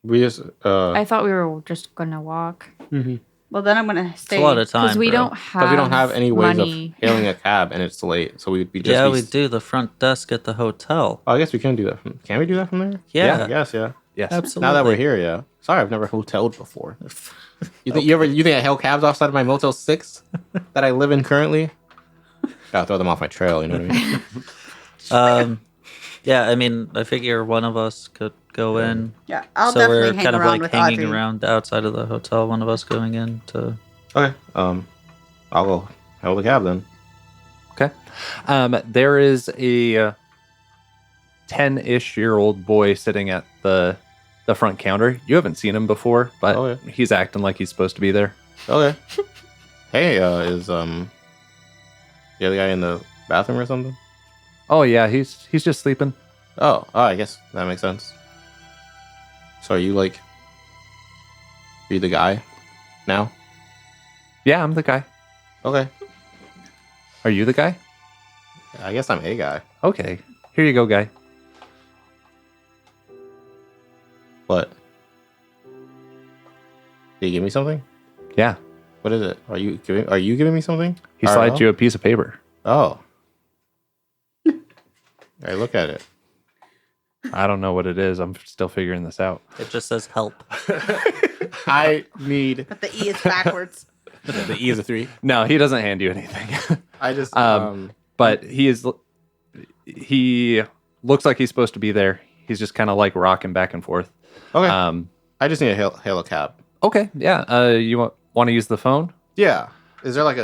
We just I thought we were just gonna walk well then I'm gonna It's stay. a lot of time. because we bro. don't have. because we don't have any ways money. of hailing a cab and it's late, so we'd be just. Yeah, be- we do. The front desk at the hotel. Oh, I guess we can do that. Can we do that from there? Yeah, I guess. Yeah. Yes. absolutely. Now that we're here, yeah. Sorry, I've never hoteled before. You think you think I hail cabs outside of my Motel 6 that I live in currently? Gotta throw them off my trail. You know what I mean? Yeah, I mean, I figure one of us could go in. Yeah, I'll So definitely we're hang kind of around like with hanging Audrey. around outside of the hotel. One of us going in to. Okay. I'll go hail the cab then. Okay. There is a 10-ish-year-old boy sitting at the front counter. You haven't seen him before, but Oh, yeah. he's acting like he's supposed to be there. Okay. Hey, is the other guy in the bathroom or something? Oh yeah, he's just sleeping. Oh, I guess that makes sense. So are you the guy now? Yeah, I'm the guy. Okay. Are you the guy? I guess I'm a guy. Okay. Here you go, guy. What? Did you give me something? Yeah. What is it? Are you giving me something? He All slides right, you a piece of paper. Oh. I look at it. I don't know what it is. I'm still figuring this out. It just says help. I need But the E is backwards. the E is a 3. No, he doesn't hand you anything. I just But he looks like he's supposed to be there. He's just kind of like rocking back and forth. okay. I I just need to hail a cab. Okay, yeah. You want to use the phone? Yeah. Is there like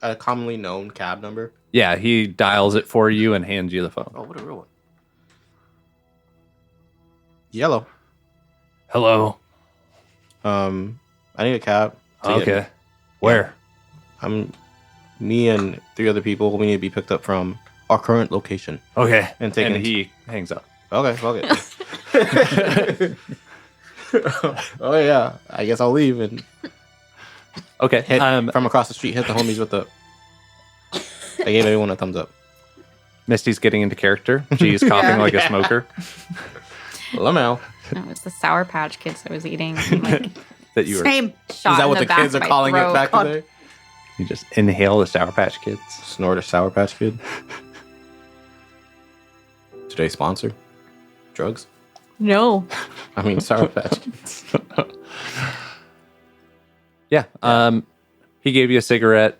a commonly known cab number? Yeah, he dials it for you and hands you the phone. Oh, what a real one. Yellow. Hello. I need a cab. to get Okay. me. Where? Me and 3 other people. We need to be picked up from our current location. Okay. And taken and he hangs up. Okay, fuck it. Oh yeah, I guess I'll leave and Okay. hit from across the street. Hit the homies with the. I gave everyone a thumbs up. Misty's getting into character. She's coughing Yeah. like a smoker. Lamau. No, it was the Sour Patch Kids I was eating. and, like, That you were. Same. shot Is that in what the back kids of are my calling it throat. back today? You just inhale the Sour Patch Kids. Snort a Sour Patch Kid. Today's sponsor. Drugs. No. I mean Sour Patch Kids. Yeah. He gave you a cigarette.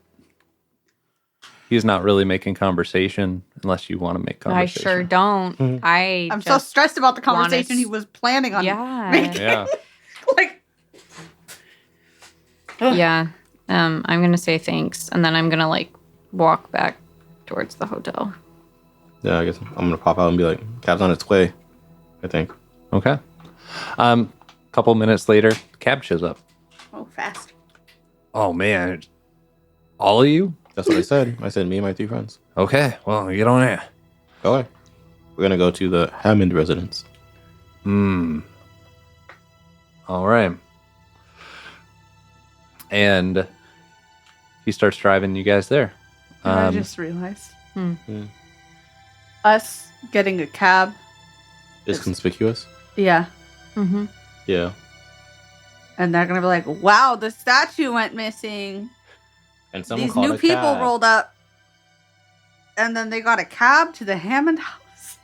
He's not really making conversation unless you want to make I conversation. sure don't. I'm so just- stressed about the wanna conversation he was planning on. Yeah. making. Yeah. Like, Yeah. I'm gonna say thanks, and then I'm gonna like walk back towards the hotel. Yeah, I guess I'm gonna pop out and be like, cab's on its way. I think. Okay. Couple minutes later, the cab shows up. oh, fast. Oh man, all of you? That's what I said. I said me and my 3 friends. Okay. Well, get on in. Go away. We're gonna go to the Hammond residence. All right. and he starts driving you guys there. I just realized. Hmm. Us getting a cab. Is conspicuous. Yeah. Mm-hmm. Yeah. And they're going to be like, wow, the statue went missing. And someone These called new a people cab. rolled up. And then they got a cab to the Hammond house.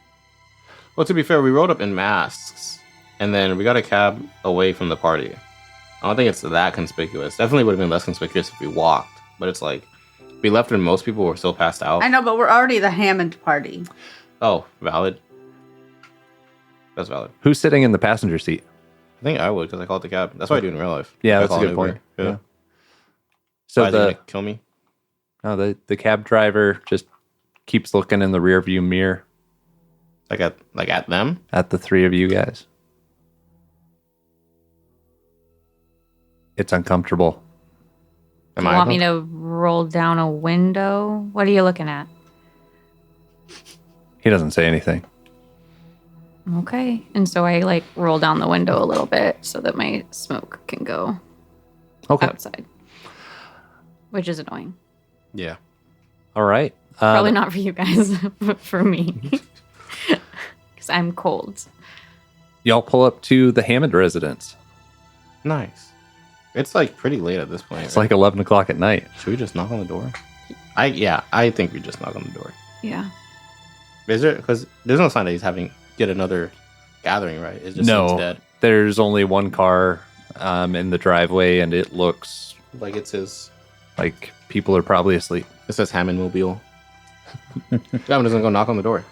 Well, to be fair, we rolled up in masks, and then we got a cab away from the party. I don't think it's that conspicuous. Definitely would have been less conspicuous if we walked, but it's like we left and most people were still passed out. I know, but we're already the Hammond party. Oh, valid. That's valid. Who's sitting in the passenger seat? I think I would because I called the cab. That's what I do in real life. Yeah, I that's a call good an Uber. point. Yeah. Yeah. So Why is he gonna kill me? the cab driver just keeps looking in the rearview mirror Like at them? at the three of you guys. It's uncomfortable. Am You I want me to roll down a window? What are you looking at? He doesn't say anything. Okay. And so I like roll down the window a little bit so that my smoke can go Okay. outside, which is annoying. Yeah. All right. Probably not for you guys, but for me. Because I'm cold. Y'all pull up to the Hammond residence. Nice. It's like pretty late at this point. It's right? like 11 o'clock at night. Should we just knock on the door? I think we just knock on the door. Yeah. Is there? Because there's no sign that he's having yet another gathering, right? It just No. seems dead. There's only one car in the driveway, and it looks Like it's his. like people are probably asleep. It says Hammond Mobile. Gavin doesn't go knock on the door.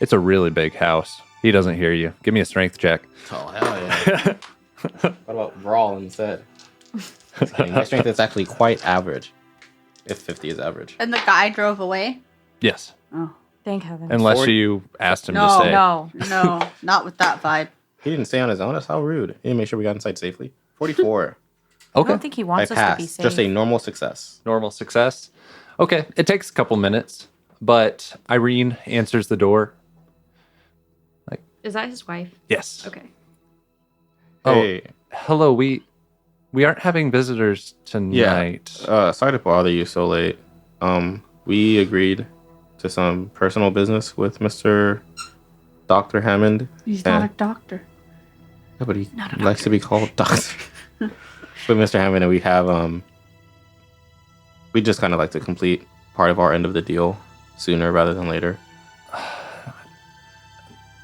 It's a really big house. He doesn't hear you. Give me a strength check. Oh hell yeah! What about brawl instead? Just kidding. My strength is actually quite average. If 50 is average. And the guy drove away? Yes. Oh. Thank heaven. Unless 40. you asked him to No, stay. No. No, not with that vibe. He didn't stay on his own. That's how rude. He didn't make sure we got inside safely. 44. I Okay. don't think he I wants us to be passed. safe. Just a normal success. Normal success. Okay. It takes a couple minutes, but Irene answers the door. Is that his wife? Yes. Okay. Oh, Hey, hello. We aren't having visitors tonight. sorry to bother you so late. We agreed to some personal business with Mr. Dr. Hammond. He's Yeah. not a doctor. Yeah, but he Not a likes to be called Doctor. With Mr. Hammond, and we have we just kind of like to complete part of our end of the deal sooner rather than later.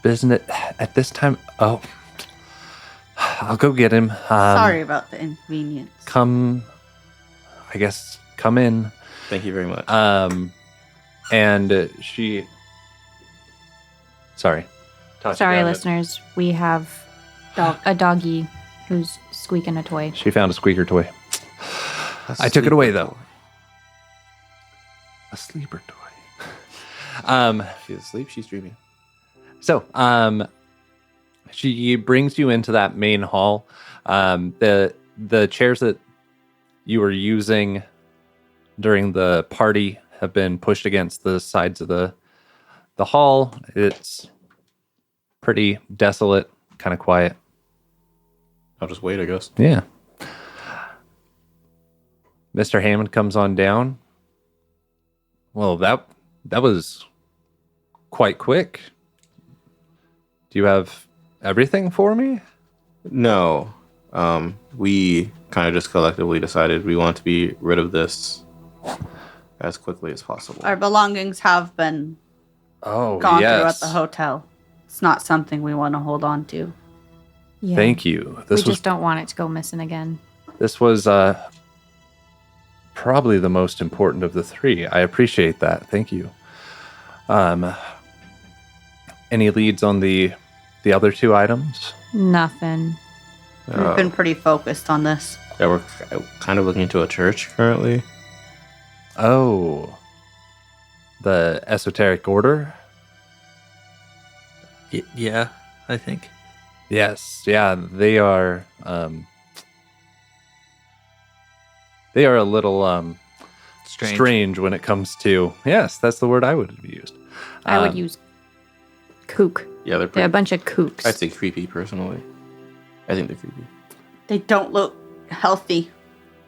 Business at this time. Oh, I'll go get him. Sorry about the inconvenience. Come. I guess come in. Thank you very much. And she. Sorry. Tasha, Sorry, go ahead. listeners. We have a doggy who's squeaking a toy. She found a squeaker toy. That's I took it sweet. away though. A sleeper toy. She's asleep. She's dreaming. So, she brings you into that main hall. The chairs that you were using during the party have been pushed against the sides of the hall. It's pretty desolate, kind of quiet. I'll just wait, I guess. Yeah. Mr. Hammond comes on down. Well, that was quite quick. Do you have everything for me? No. We kind of just collectively decided we want to be rid of this as quickly as possible. Our belongings have been Oh, gone through at yes. the hotel. It's not something we want to hold on to. Yeah. Thank you. We just don't want it to go missing again. This was probably the most important of the three. I appreciate that. Thank you. Any leads on the other two items? Nothing. We've been pretty focused on this. Yeah, we're kind of looking into a church currently. Oh, the esoteric order? Yeah, I think. Yes. Yeah, they are a little strange when it comes to, yes, that's the word I would have used. I would use kook. Yeah, they're They're a pretty. bunch of kooks. I'd say creepy personally. I think they're creepy. They don't look healthy.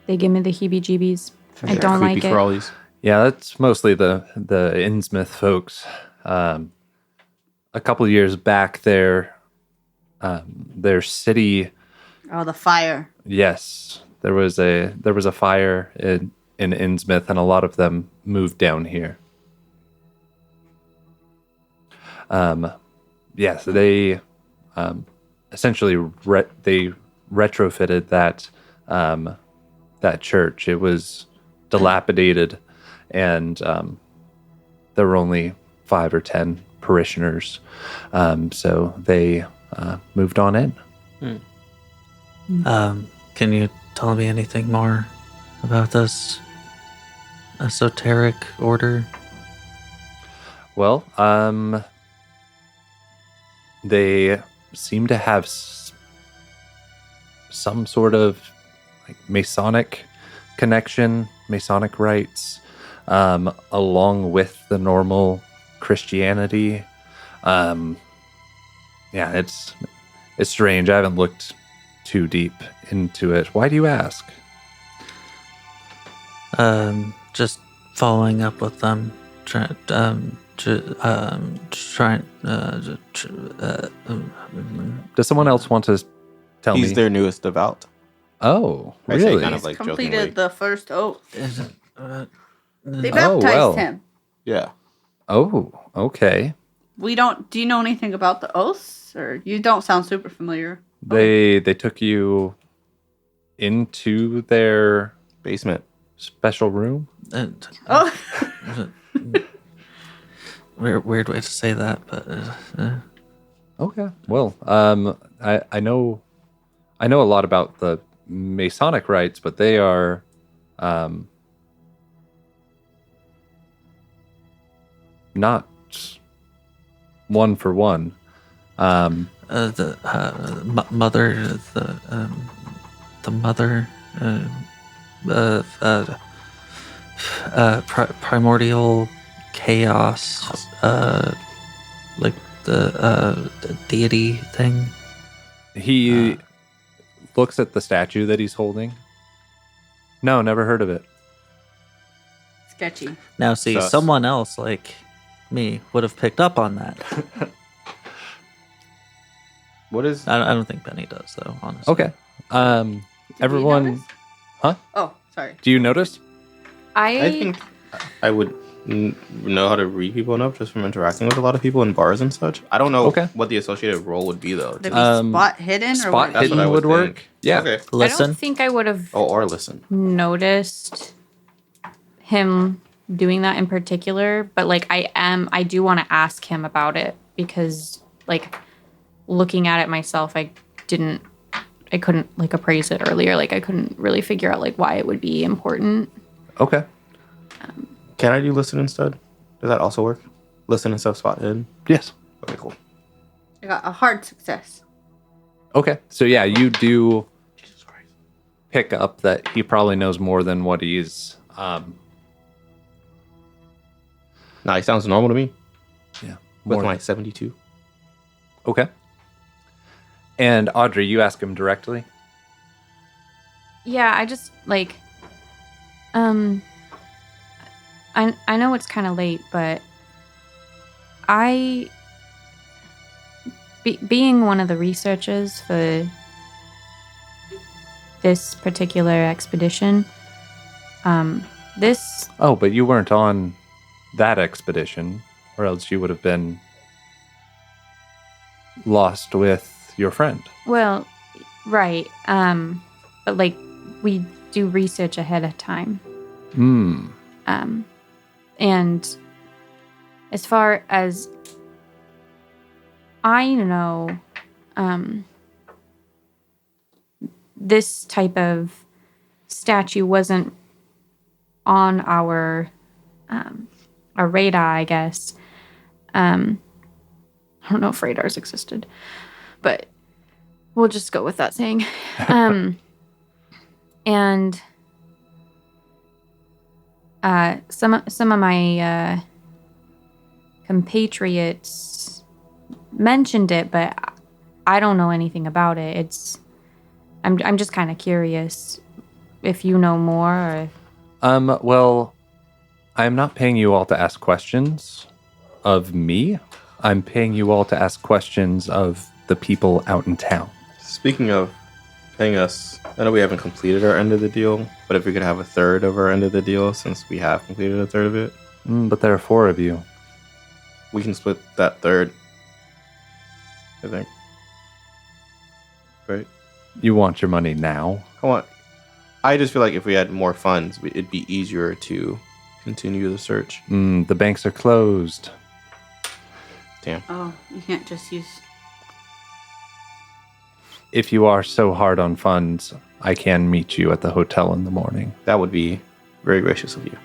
They give me the heebie-jeebies. I Yeah, don't like creepy it. crawlies. Yeah, that's mostly the Innsmouth folks. A couple of years back, their city. Oh, the fire. Yes, there was a fire in Innsmouth, and a lot of them moved down here. Yes, they essentially they retrofitted that church. It was dilapidated, and there were only 5 or 10 parishioners, so they moved on in. Can you tell me anything more about this esoteric order? Well, they seem to have some sort of like Masonic connection, Masonic rites, along with the normal Christianity. Yeah, it's strange. I haven't looked too deep into it. Why do you ask? Just following up with them. Does someone else want to tell me? He's their newest devout. Oh, I say really? kind of like Completed jokingly. the first oath. They Oh, baptized well. him. Yeah. Oh, okay. Do you know anything about the oaths? Or you don't sound super familiar. They took you into their Basement. special room. Oh, Weird way to say that, but Okay. Well, I know a lot about the Masonic rites, but they are not one for one. Primordial chaos, like the deity thing. He looks at the statue that he's holding. No, never heard of it. sketchy. Now, see, Sus. someone else like me would have picked up on that. What is? I don't think Benny does, though. Honestly. Okay. Did we Everyone, notice? huh? Oh, sorry. Do you notice? I think I would know how to read people enough just from interacting with a lot of people in bars and such. I don't know Okay. what the associated role would be though. Would it be Um, spot hidden or Spot what? That's what I hidden would would work. think. Yeah. Okay. I Listen. don't think I would have Oh, or listen. noticed him doing that in particular, but like I do want to ask him about it because like looking at it myself, I couldn't like appraise it earlier. Like I couldn't really figure out like why it would be important. Okay. Can I do listen instead? Does that also work? Listen and stuff spot hidden. Yes. Okay, cool. I got a hard success. Okay. So yeah, you do Jesus Christ. pick up that he probably knows more than what he's Nah, he sounds normal to me. yeah, With more my 72. Okay. And Audrey, you ask him directly? Yeah, I just like I know it's kind of late, but being one of the researchers for this particular expedition, this Oh, but you weren't on that expedition, or else you would have been lost with your friend. well, right, but like we do research ahead of time. Hmm. And as far as I know, this type of statue wasn't on our radar, I guess. I don't know if radars existed, but we'll just go with that saying. And some of my compatriots mentioned it, but I don't know anything about it. I'm just kind of curious if you know more. Or... Well, I'm not paying you all to ask questions of me. I'm paying you all to ask questions of the people out in town. Speaking of paying us, I know we haven't completed our end of the deal, but if we could have a third of our end of the deal, since we have completed a third of it, But there are 4 of you. we can split that third. I think. Right? You want your money now? I just feel like if we had more funds, it'd be easier to continue the search. The banks are closed. Damn. Oh, you can't just use. If you are so hard on funds, I can meet you at the hotel in the morning. That would be very gracious of you.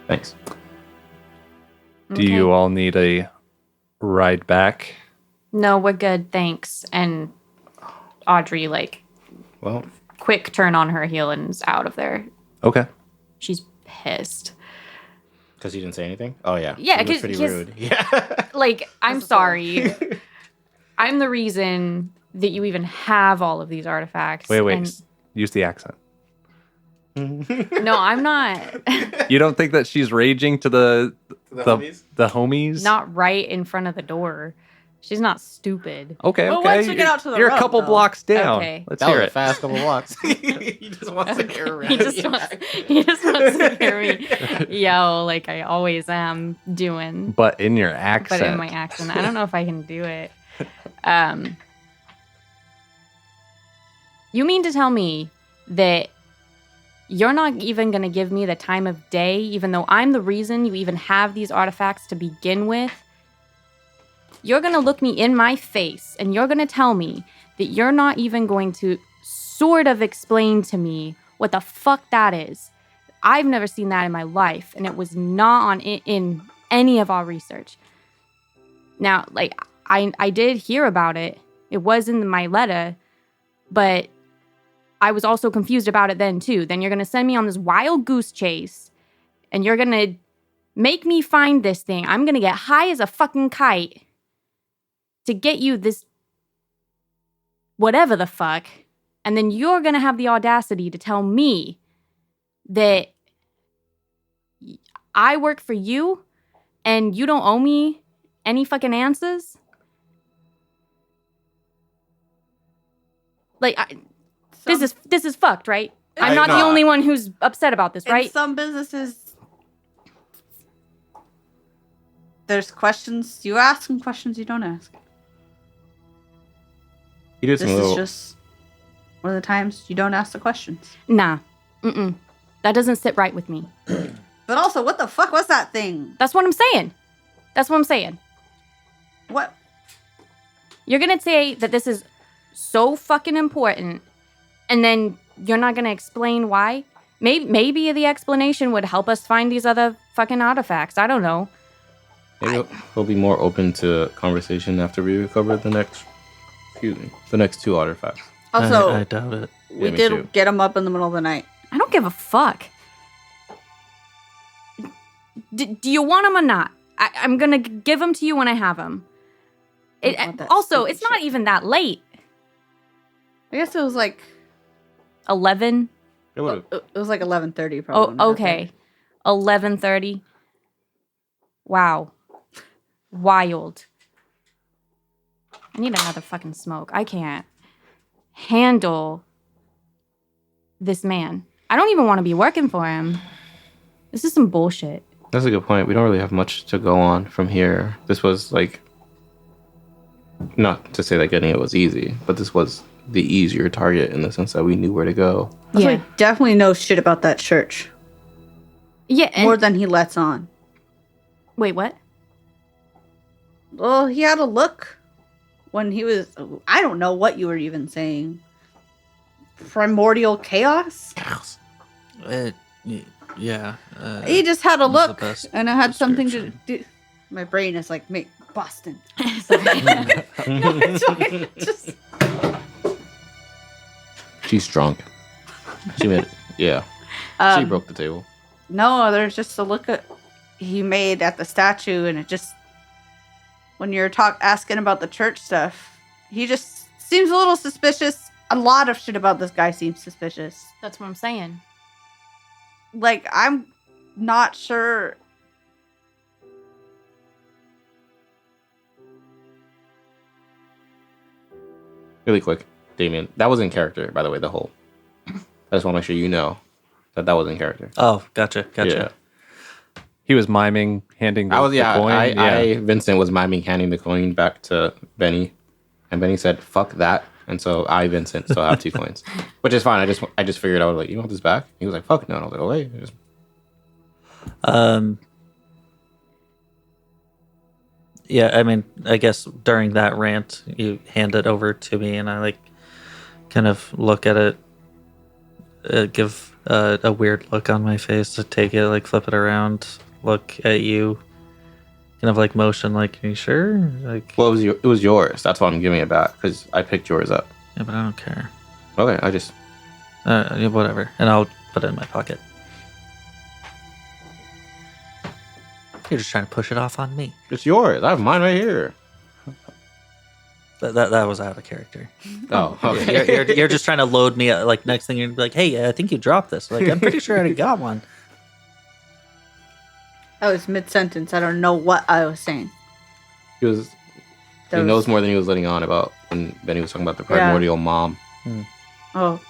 Thanks. Do you all need a ride back? No, we're good, thanks. And Audrey, Well, quick turn on her heel and is out of there. Okay. She's pissed. because he didn't say anything? Oh, yeah. Yeah, He was pretty 'cause- rude. Yeah. I'm sorry. I'm the reason that you even have all of these artifacts. Wait. and- Use the accent. No, I'm not. You don't think that she's raging to the homies? the homies? Not right in front of the door. She's not stupid. Okay, Well, okay. once you get out to the You're road, a couple though. blocks down. Okay. Let's That hear was a it. fast couple blocks. He just wants to hear around. He just wants to hear me yell like I always am doing. But in your accent. But in my accent. I don't know if I can do it. You mean to tell me that you're not even going to give me the time of day, even though I'm the reason you even have these artifacts to begin with? You're going to look me in my face and you're going to tell me that you're not even going to sort of explain to me what the fuck that is. I've never seen that in my life, and it was not on in any of our research. Now, I did hear about it. It was in my letter, but I was also confused about it then too. Then you're going to send me on this wild goose chase, and you're going to make me find this thing. I'm going to get high as a fucking kite to get you this whatever the fuck, and then you're going to have the audacity to tell me that I work for you and you don't owe me any fucking answers? This is fucked, right? I'm not the only one who's upset about this, right? In some businesses, there's questions you ask and questions you don't ask. He did This some is little... just one of the times you don't ask the questions. Nah. Mm-mm. That doesn't sit right with me. But also, what the fuck was that thing? That's what I'm saying. What? You're going to say that this is so fucking important, and then you're not going to explain why? Maybe the explanation would help us find these other fucking artifacts. I don't know. Maybe we'll be more open to conversation after we recover the next two artifacts. Also, I doubt it. we me did too. get him up in the middle of the night. I don't give a fuck. Do you want them or not? I'm going to give them to you when I have them. Also, it's not even that late. I guess it was like 11? It would've- it was like 11:30 probably. Oh, okay. 11:30. Wow. Wild. I need another fucking smoke. I can't handle this man. I don't even want to be working for him. This is some bullshit. That's a good point. We don't really have much to go on from here. This was not to say that getting it was easy, but this was the easier target in the sense that we knew where to go. Also, Yeah. he definitely knows shit about that church. Yeah. More than he lets on. Wait, what? Well, he had a look when he was... I don't know what you were even saying. Primordial chaos? Yeah. He just had a was the look, best and it had something to description. do. My brain is like, make Boston. Just She's drunk. She made it. Yeah. She broke the table. no. There's just a look at he made at the statue, and it just when you're asking about the church stuff, he just seems a little suspicious. A lot of shit about this guy seems suspicious. That's what I'm saying. Like, I'm not sure. Really quick, Damien. That was in character, by the way, the whole. I just want to make sure you know that was in character. Oh, gotcha. Yeah. He was miming, handing the coin. Vincent was miming handing the coin back to Benny, and Benny said, "Fuck that," and so Vincent, still have 2 coins, which is fine. I just figured I was like, "You want this back?" He was like, "Fuck no," and I was like, "Okay." Yeah, I mean, I guess during that rant, you hand it over to me, and I like kind of look at it, give a weird look on my face to take it, like flip it around, look at you, kind of like motion, like, are you sure? Like, Well, it was yours. That's why I'm giving it back because I picked yours up. yeah, but I don't care. Okay, I just Yeah, whatever, and I'll put it in my pocket. You're just trying to push it off on me. it's yours. I have mine right here. That was out of character. Oh, okay. You're just trying to load me. Like next thing you're gonna be like, hey, I think you dropped this. Like I'm pretty sure I already got one. I was mid-sentence. I don't know what I was saying. He knows more than he was letting on about when Benny was talking about the primordial mom. Oh.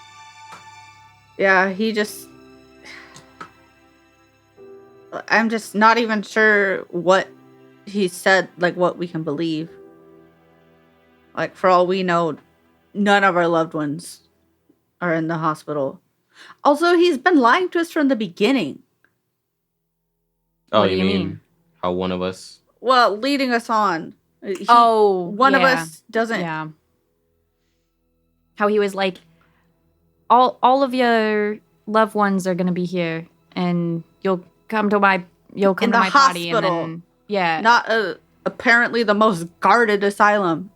Yeah, he just... I'm just not even sure what he said, like what we can believe. Like, for all we know, none of our loved ones are in the hospital. Also, he's been lying to us from the beginning. Oh, What do you you mean mean? how one of us? Well, leading us on. One of yeah. us doesn't... Yeah. How he was like, all of your loved ones are gonna be here, and you'll come to my party, and hospital. then Not apparently the most guarded asylum.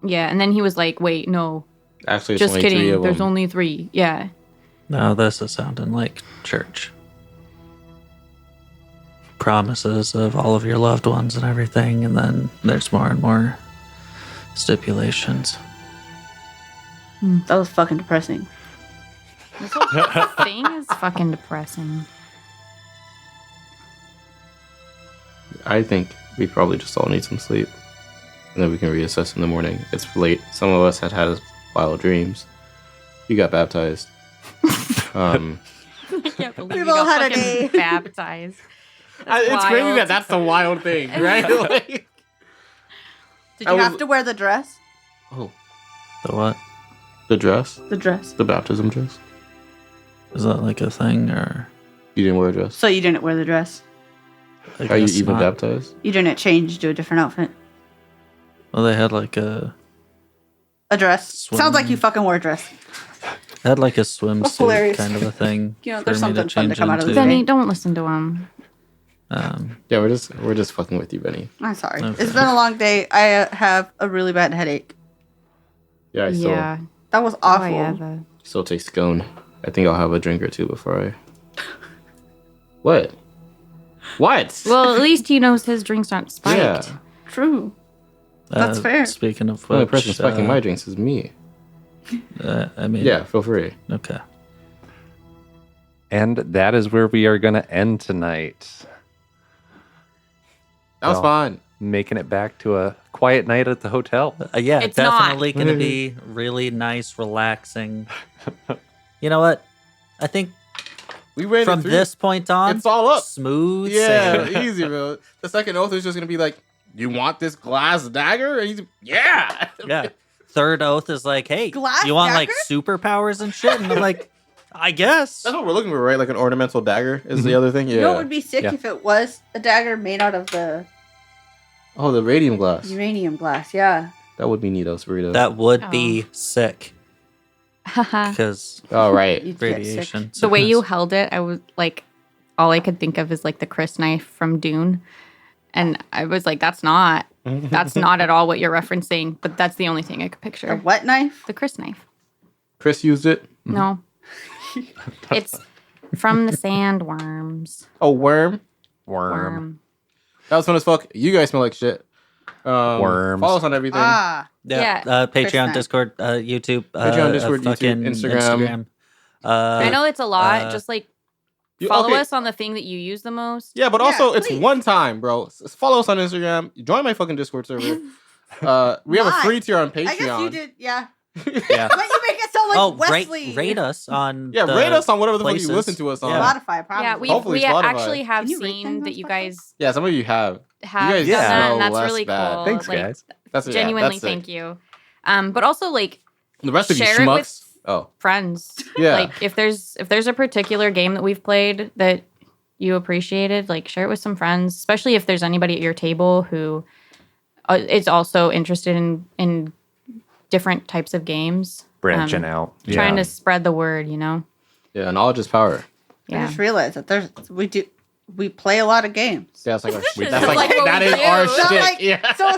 yeah, and then he was like, wait, no, Actually, it's just only 3 kidding. of There's them. only 3. Yeah. No, this is sounding like church. Promises of all of your loved ones and everything, and then there's more and more stipulations. That was fucking depressing. This whole thing is fucking depressing. I think we probably just all need some sleep, and then we can reassess in the morning. It's late. Some of us had wild dreams. You got baptized. I can't believe We've you all got had a fucking day. baptized. It's crazy wild. that that's the wild thing, right? Like, Did I you was- have to wear the dress? oh, The what? the dress, The dress. the baptism dress. Is that like a thing, or You didn't wear a dress. So you didn't wear the dress. I Are you guess even not. baptized? You didn't change to a different outfit. Well, they had like a Dress. Swim. Sounds like you fucking wore a dress. had like a That's swimsuit hilarious. kind of a thing. You know, for there's me something fun to change come out of into. this. Benny, don't listen to him. Yeah, we're just fucking with you, Benny. I'm sorry. Okay. It's been a long day. I have a really bad headache. Yeah, I Yeah. That was Oh, awful. yeah, still taste scone. I think I'll have a drink or two before I. What? What? well, at least he knows his drinks aren't spiked. Yeah. True. That's fair. Speaking of The only which, person spiking my drinks is me. I mean, Yeah, feel free. Okay. And that is where we are going to end tonight. That was Well, fun. Making it back to a quiet night at the hotel. Yeah, It's not. definitely going to be really nice, relaxing. You know what? I think We ran from it through. this point on, It's all up. smooth Yeah, sailing. easy, bro. The second oath is just gonna be like, "You want this glass dagger?" And he's, yeah. Yeah. Third oath is like, hey, Glass you want like dagger? superpowers and shit? And I'm like, I guess. That's what we're looking for, right? Like an ornamental dagger is the other thing. Yeah. You know what would be sick Yeah. if it was a dagger made out of the Oh, the radium glass. uranium glass. Yeah. That would be neatos, burrito. That would be sick Haha. because Oh, right. You'd get sick. radiation. The way you sickness. held it, I was like, all I could think of is like the Chris knife from Dune. And I was like, that's not at all what you're referencing. But that's the only thing I could A picture. what knife? The Chris knife. Chris used it. No. It's from the sandworms. Oh, worm. Worm. Worm. That was fun as fuck. You guys smell like shit. Worms. Follow us on everything. Ah, Yeah. Yeah. Patreon, Nice. Discord, YouTube. Patreon, Discord, fucking YouTube, Instagram. I know it's a lot. Just like follow okay. us on the thing that you use the most. Yeah, but Yeah, also it's please. one time, bro. Follow us on Instagram. Join my fucking Discord server. We have a Nice. free tier on Patreon. I guess you did. Yeah. Yeah. But you make it sound like Oh, Wesley. rate us on. Yeah, the rate us on whatever the places. fuck you listen to us on. Yeah. Spotify, probably. Yeah, we Hopefully we Spotify. actually have Can you rate seen things that on you Spotify? guys Yeah, some of you have. have guys done that, smell and that's less really bad. cool. Thanks, like, guys. That's genuinely that's thank sick. you. But also like The rest of you Share it with- schmucks. Oh, friends. yeah. Like if there's a particular game that we've played that you appreciated, like share it with some friends, especially if there's anybody at your table who is also interested in different types of games. Branching out. Trying Yeah. to spread the word, Yeah, knowledge is power. I Yeah. just realized that we play a lot of games. Yeah, that's like our shit. That's That's like like what that we is do. our So, shit. like, Yeah. So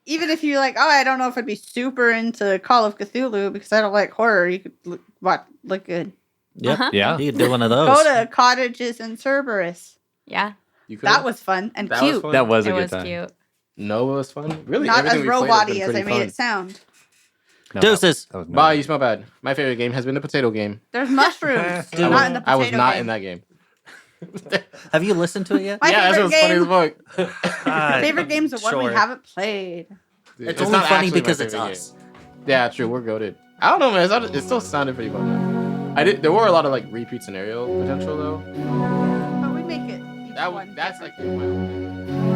even if you're like, oh, I don't know if I'd be super into Call of Cthulhu because I don't like horror, you could look good. Yep. Uh-huh. Yeah. You could do one of those. Go to Cottages in Cerberus. Yeah. You could. That was fun and That was cute. fun. That was a It good was time. cute. No, it was fun. Really, Not as everything we played has been robot-y as I pretty made fun. it sound. No, Deuces. that was no Bye, good. you smell bad. My favorite game has been the potato game. There's mushrooms. Dude, not in the I was potato not game. in that game. Have you listened to it yet? My yeah, that favorite was funny game. as fuck. God. Favorite game's the one we Sure. haven't played. Dude, It's only not funny actually my because it's favorite us. game. Yeah, true. We're goated. I don't know, man. It still sounded pretty fun. Though. There were a lot of like repeat scenario potential though. But we make it. Each one That's like different. my own thing.